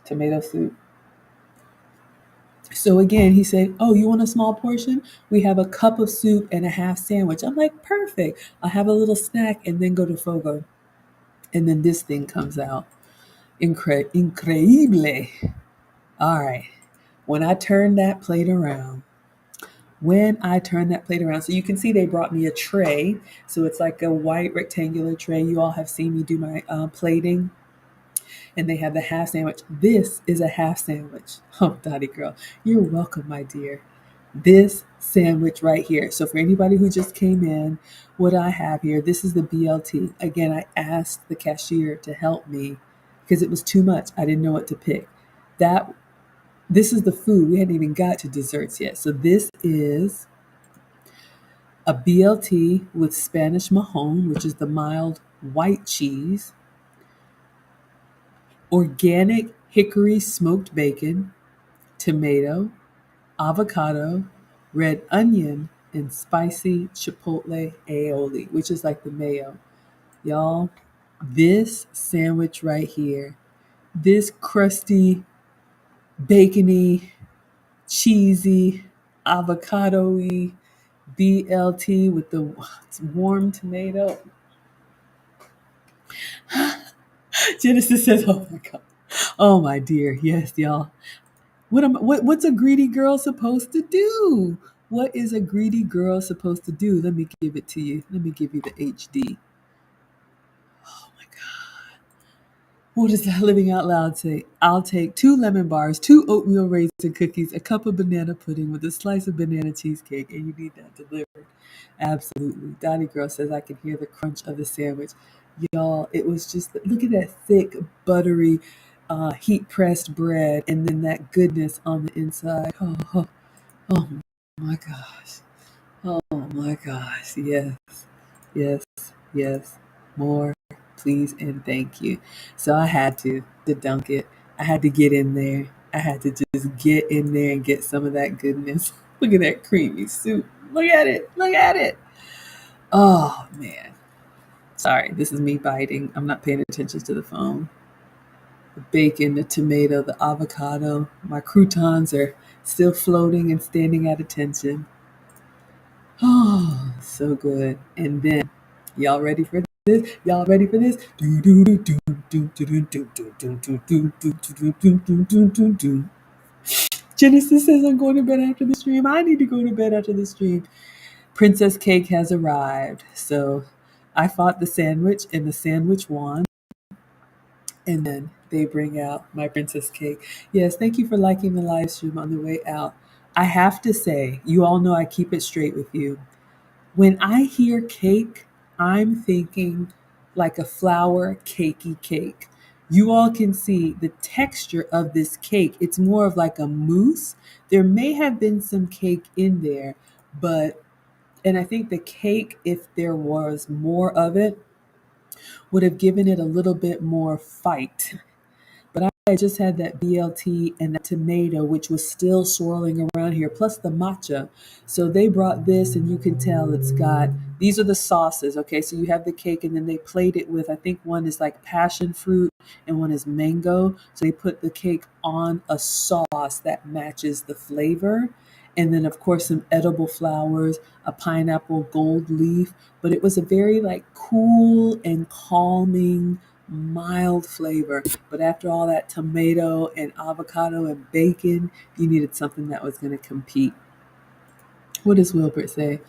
S1: tomato soup. So again, he said, oh, you want a small portion? We have a cup of soup and a half sandwich. I'm like, perfect. I'll have a little snack and then go to Fogo. And then this thing comes out. Increíble. All right. When I turned that plate around, so you can see they brought me a tray. So it's like a white rectangular tray. You all have seen me do my plating. And they have the half sandwich. This is a half sandwich. Oh, Dottie girl, you're welcome, my dear. This sandwich right here. So for anybody who just came in, what I have here, this is the BLT. Again, I asked the cashier to help me because it was too much. I didn't know what to pick. That This is the food. We hadn't even got to desserts yet. So this is a BLT with Spanish Mahon, which is the mild white cheese, organic hickory smoked bacon, tomato, avocado, red onion, and spicy chipotle aioli, which is like the mayo. Y'all, this sandwich right here, this crusty, bacony, cheesy, avocado-y BLT with the warm tomato. Genesis says, oh my God. Oh my dear. Yes, y'all. What's a greedy girl supposed to do? What is a greedy girl supposed to do? Let me give it to you. Let me give you the HD. Oh my God. What does that living out loud say? I'll take 2 lemon bars, 2 oatmeal raisin cookies, a cup of banana pudding with a slice of banana cheesecake, and you need that delivered. Absolutely. Dottie Girl says I can hear the crunch of the sandwich. Y'all, it was just, look at that thick, buttery, heat pressed bread, and then that goodness on the inside. Oh my gosh. Oh my gosh. Yes, yes, yes. More, please, and thank you. So I had to dunk it. I had to get in there. I had to just get in there and get some of that goodness. Look at that creamy soup. Look at it. Look at it. Oh man. Sorry, this is me biting. I'm not paying attention to the phone. The bacon, the tomato, the avocado. My croutons are still floating and standing at attention. Oh, so good. And then, y'all ready for this? Y'all ready for this? Genesis says I'm going to bed after the stream. I need to go to bed after the stream. Princess Cake has arrived. So I fought the sandwich and the sandwich won. And then they bring out my princess cake. Yes, thank you for liking the live stream on the way out. I have to say, you all know I keep it straight with you. When I hear cake, I'm thinking like a flour cakey cake. You all can see the texture of this cake. It's more of like a mousse. There may have been some cake in there, but, and I think the cake, if there was more of it, would have given it a little bit more fight. But I just had that BLT and that tomato, which was still swirling around here, plus the matcha. So they brought this, and you can tell it's got, these are the sauces, okay? So you have the cake, and then they played it with, I think one is like passion fruit and one is mango. So they put the cake on a sauce that matches the flavor. And then, of course, some edible flowers, a pineapple gold leaf. But it was a very like cool and calming, mild flavor. But after all that tomato and avocado and bacon, you needed something that was going to compete. What does Wilbert say?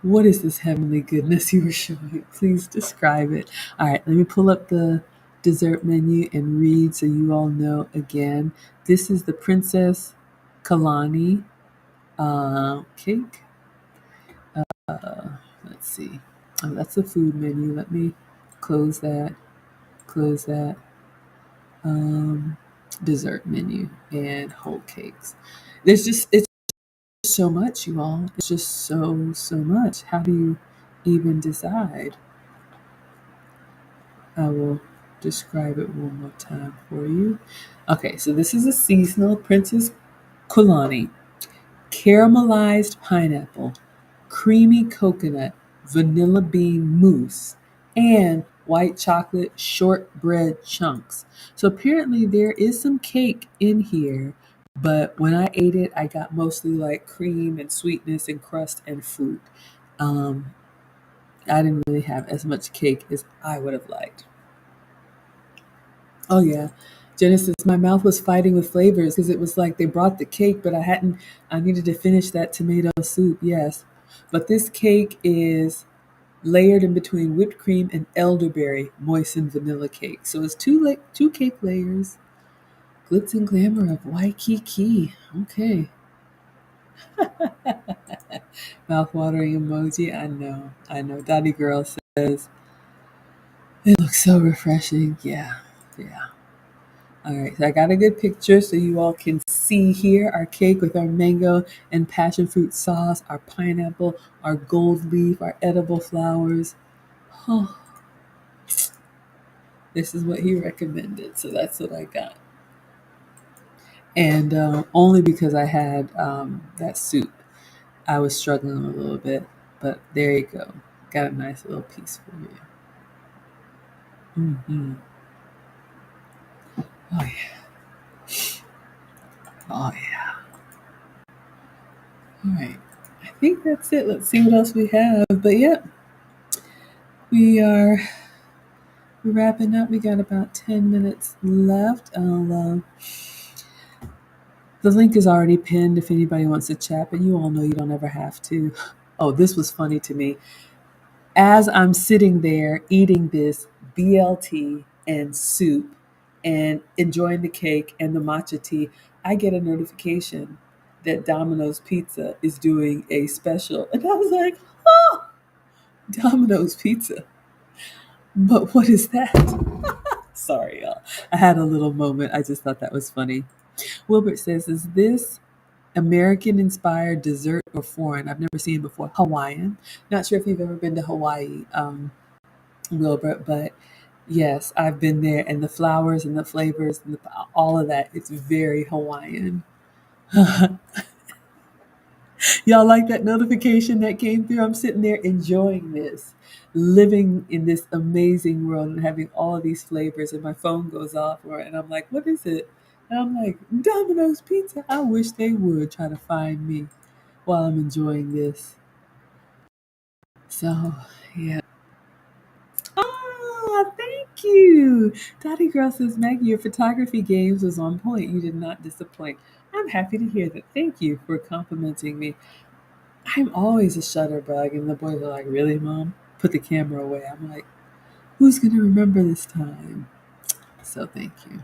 S1: What is this heavenly goodness you were showing? Please describe it. All right, let me pull up the dessert menu and read so you all know again. This is the Princess Kalani cake. Let's see. Oh, that's the food menu. Let me close that. Close that. Dessert menu and whole cakes. It's so much, you all. It's just so much. How do you even decide? I will describe it one more time for you. Okay, so this is a seasonal Princess Kulani. Caramelized pineapple, creamy coconut, vanilla bean mousse, and white chocolate shortbread chunks. So apparently there is some cake in here, but when I ate it, I got mostly like cream and sweetness and crust and fruit. Um, I didn't really have as much cake as I would have liked. Oh yeah. Genesis, my mouth was fighting with flavors because it was like they brought the cake, but I needed to finish that tomato soup, yes. But this cake is layered in between whipped cream and elderberry moistened vanilla cake. So it's two cake layers. Glitz and glamour of Waikiki. Okay. Mouth watering emoji. I know. Dottie Girl says, it looks so refreshing. Yeah. Yeah. All right, so I got a good picture so you all can see here our cake with our mango and passion fruit sauce, our pineapple, our gold leaf, our edible flowers. Oh, this is what he recommended, so that's what I got. And only because I had that soup, I was struggling a little bit, but there you go. Got a nice little piece for you. Mm-hmm. Oh, yeah. Oh, yeah. All right. I think that's it. Let's see what else we have. But yeah, we are wrapping up. We got about 10 minutes left. The link is already pinned if anybody wants to chat, but you all know you don't ever have to. Oh, this was funny to me. As I'm sitting there eating this BLT and soup and enjoying the cake and the matcha tea, I get a notification that Domino's Pizza is doing a special. And I was like, oh, Domino's Pizza. But what is that? Sorry, y'all. I had a little moment. I just thought that was funny. Wilbert says, is this American inspired dessert or foreign? I've never seen it before. Hawaiian. Not sure if you've ever been to Hawaii, Wilbert, but yes, I've been there. And the flowers and the flavors and all of that, it's very Hawaiian. Y'all like that notification that came through? I'm sitting there enjoying this, living in this amazing world and having all of these flavors, and my phone goes off, and I'm like, what is it? And I'm like, Domino's Pizza. I wish they would try to find me while I'm enjoying this. So, yeah. Ah, thank you. Dottie Girl says, Maggie, your photography games was on point. You did not disappoint. I'm happy to hear that. Thank you for complimenting me. I'm always a shutterbug, and the boys are like, really, Mom? Put the camera away. I'm like, who's going to remember this time? So thank you.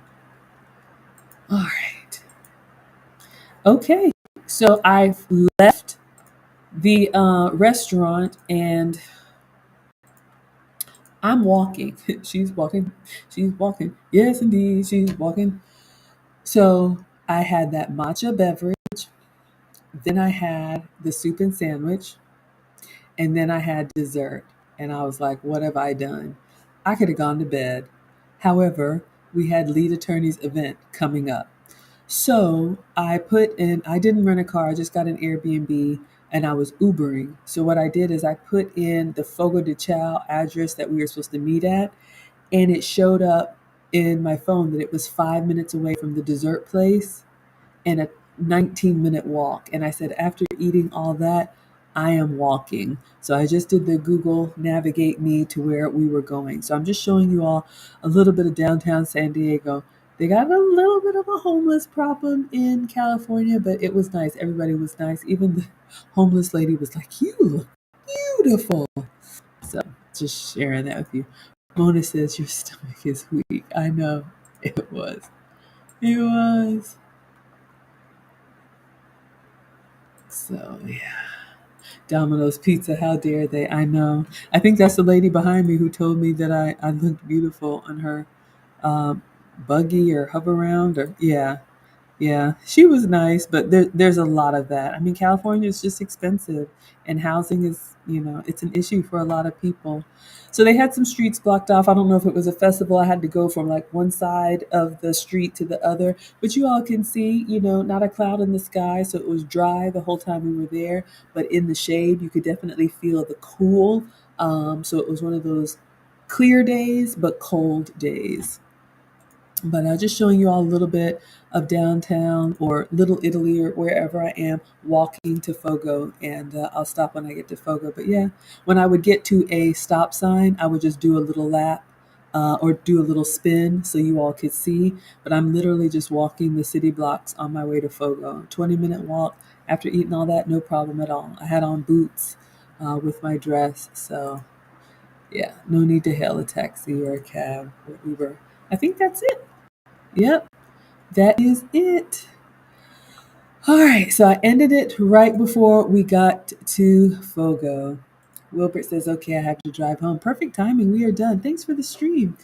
S1: All right. Okay. So I've left the restaurant, and I'm walking. She's walking. She's walking. Yes, indeed, she's walking. So I had that matcha beverage. Then I had the soup and sandwich. And then I had dessert. And I was like, what have I done? I could have gone to bed. However, we had lead attorney's event coming up. So I didn't rent a car, I just got an Airbnb and I was Ubering. So what I did is I put in the Fogo de Chao address that we were supposed to meet at, and it showed up in my phone that it was 5 minutes away from the dessert place and a 19-minute walk. And I said, after eating all that, I am walking. So I just did the Google navigate me to where we were going. So I'm just showing you all a little bit of downtown San Diego. They got a little bit of a homeless problem in California, but it was nice. Everybody was nice. Even the homeless lady was like, you look beautiful. So just sharing that with you. Mona says your stomach is weak. I know it was. It was. So yeah. Domino's Pizza, how dare they? I know. I think that's the lady behind me who told me that I looked beautiful on her um, buggy or hover around or yeah. Yeah, she was nice, but there's a lot of that. I mean, California is just expensive, and housing is, it's an issue for a lot of people. So they had some streets blocked off. I don't know if it was a festival. I had to go from like one side of the street to the other, but you all can see, not a cloud in the sky. So it was dry the whole time we were there, but in the shade, you could definitely feel the cool. So it was one of those clear days, but cold days. But just showing you all a little bit of downtown or Little Italy or wherever I am walking to Fogo, and I'll stop when I get to Fogo. But yeah, when I would get to a stop sign, I would just do a little lap or do a little spin so you all could see. But I'm literally just walking the city blocks on my way to Fogo. 20-minute walk after eating all that, no problem at all. I had on boots with my dress, so yeah, no need to hail a taxi or a cab or Uber. I think that's it. Yep, that is it. All right, so I ended it right before we got to Fogo. Wilbert says, okay, I have to drive home. Perfect timing. We are done. Thanks for the stream.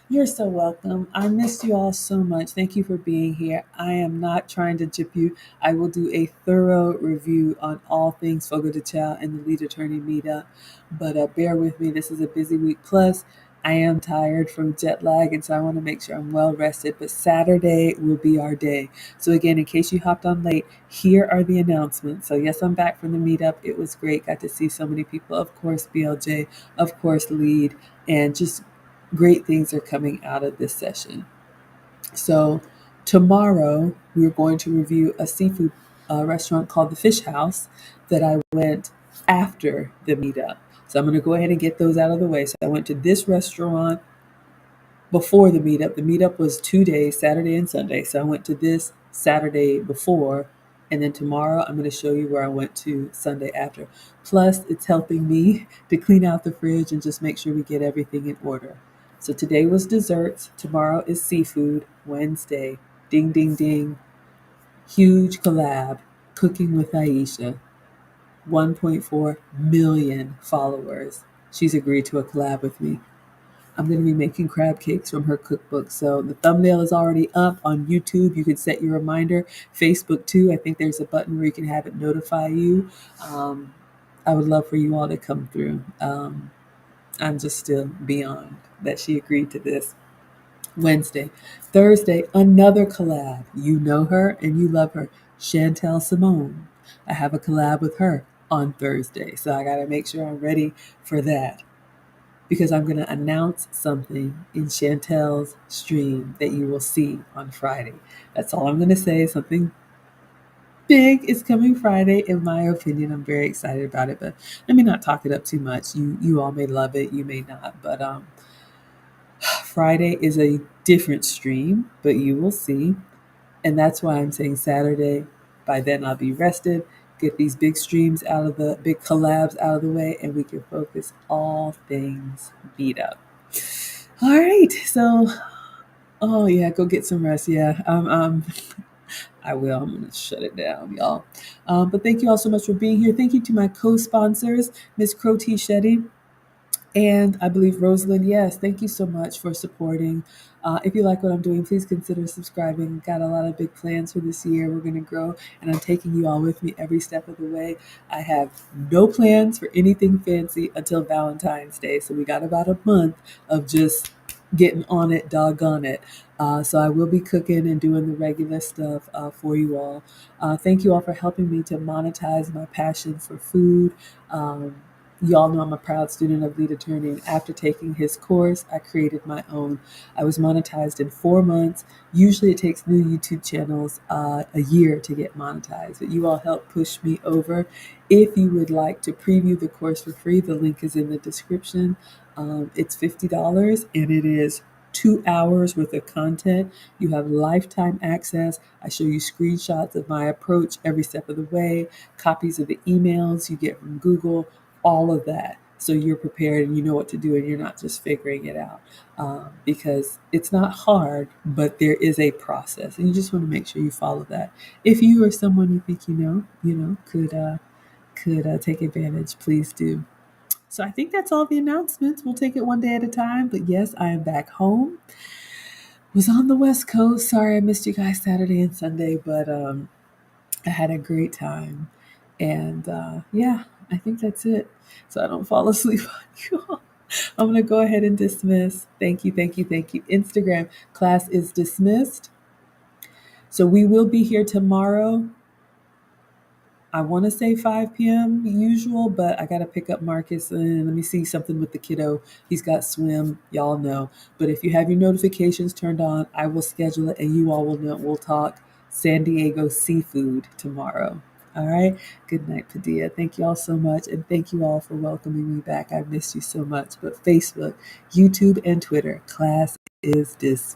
S1: You're so welcome. I missed you all so much. Thank you for being here. I am not trying to chip you. I will do a thorough review on all things Fogo de Chao and the lead attorney meetup. But bear with me. This is a busy week. Plus, I am tired from jet lag, and so I want to make sure I'm well rested. But Saturday will be our day. So again, in case you hopped on late, here are the announcements. So yes, I'm back from the meetup. It was great. Got to see so many people. Of course, BLJ. Of course, lead. And just great things are coming out of this session. So tomorrow we're going to review a seafood restaurant called the Fish House that I went after the meetup. So I'm going to go ahead and get those out of the way. So I went to this restaurant before the meetup. The meetup was 2 days, Saturday and Sunday. So I went to this Saturday before, and then tomorrow I'm going to show you where I went to Sunday after. Plus, it's helping me to clean out the fridge and just make sure we get everything in order. So today was desserts. Tomorrow is seafood. Wednesday, ding, ding, ding. Huge collab, Cooking with Aisha. 1.4 million followers. She's agreed to a collab with me. I'm going to be making crab cakes from her cookbook. So the thumbnail is already up on YouTube. You can set your reminder. Facebook too. I think there's a button where you can have it notify you. I would love for you all to come through. I'm just still beyond that she agreed to this. Wednesday. Thursday, another collab. You know her and you love her. Chantel Simone. I have a collab with her on Thursday. So I got to make sure I'm ready for that, because I'm going to announce something in Chantel's stream that you will see on Friday. That's all I'm going to say. Something big is coming Friday, in my opinion. I'm very excited about it, but let me not talk it up too much. You all may love it, you may not, but Friday is a different stream, but you will see. And that's why I'm saying Saturday. By then I'll be rested, get these big streams out of the big collabs out of the way, and we can focus all things beat up. All right. So, oh yeah, go get some rest. Yeah. I will. I'm going to shut it down, y'all. But thank you all so much for being here. Thank you to my co-sponsors, Miss Crotty Shetty And I believe Rosalind, yes, thank you so much for supporting. If you like what I'm doing, please consider subscribing. Got a lot of big plans for this year. We're going to grow, and I'm taking you all with me every step of the way. I have no plans for anything fancy until Valentine's Day. So we got about a month of just getting on it, doggone it. So I will be cooking and doing the regular stuff for you all. Thank you all for helping me to monetize my passion for food. Um, Y'all know I'm a proud student of lead attorney, and after taking his course, I created my own. I was monetized in 4 months. Usually, it takes new YouTube channels a year to get monetized, but you all helped push me over. If you would like to preview the course for free, the link is in the description. It's $50, and it is 2 hours worth of content. You have lifetime access. I show you screenshots of my approach every step of the way, copies of the emails you get from Google, all of that. So you're prepared and you know what to do and you're not just figuring it out. Because it's not hard, but there is a process and you just want to make sure you follow that. If you or someone you think could take advantage, please do. So I think that's all the announcements. We'll take it one day at a time. But yes, I am back home. Was on the West Coast. Sorry I missed you guys Saturday and Sunday, but I had a great time. And yeah, I think that's it. So I don't fall asleep on you all. I'm going to go ahead and dismiss. Thank you, thank you, thank you. Instagram class is dismissed. So we will be here tomorrow. I want to say 5 p.m. usual, but I got to pick up Marcus and let me see something with the kiddo. He's got swim, y'all know. But if you have your notifications turned on, I will schedule it and you all will know. We'll talk San Diego seafood tomorrow. All right. Good night, Padilla. Thank you all so much. And thank you all for welcoming me back. I missed you so much. But Facebook, YouTube, and Twitter, class is dismissed.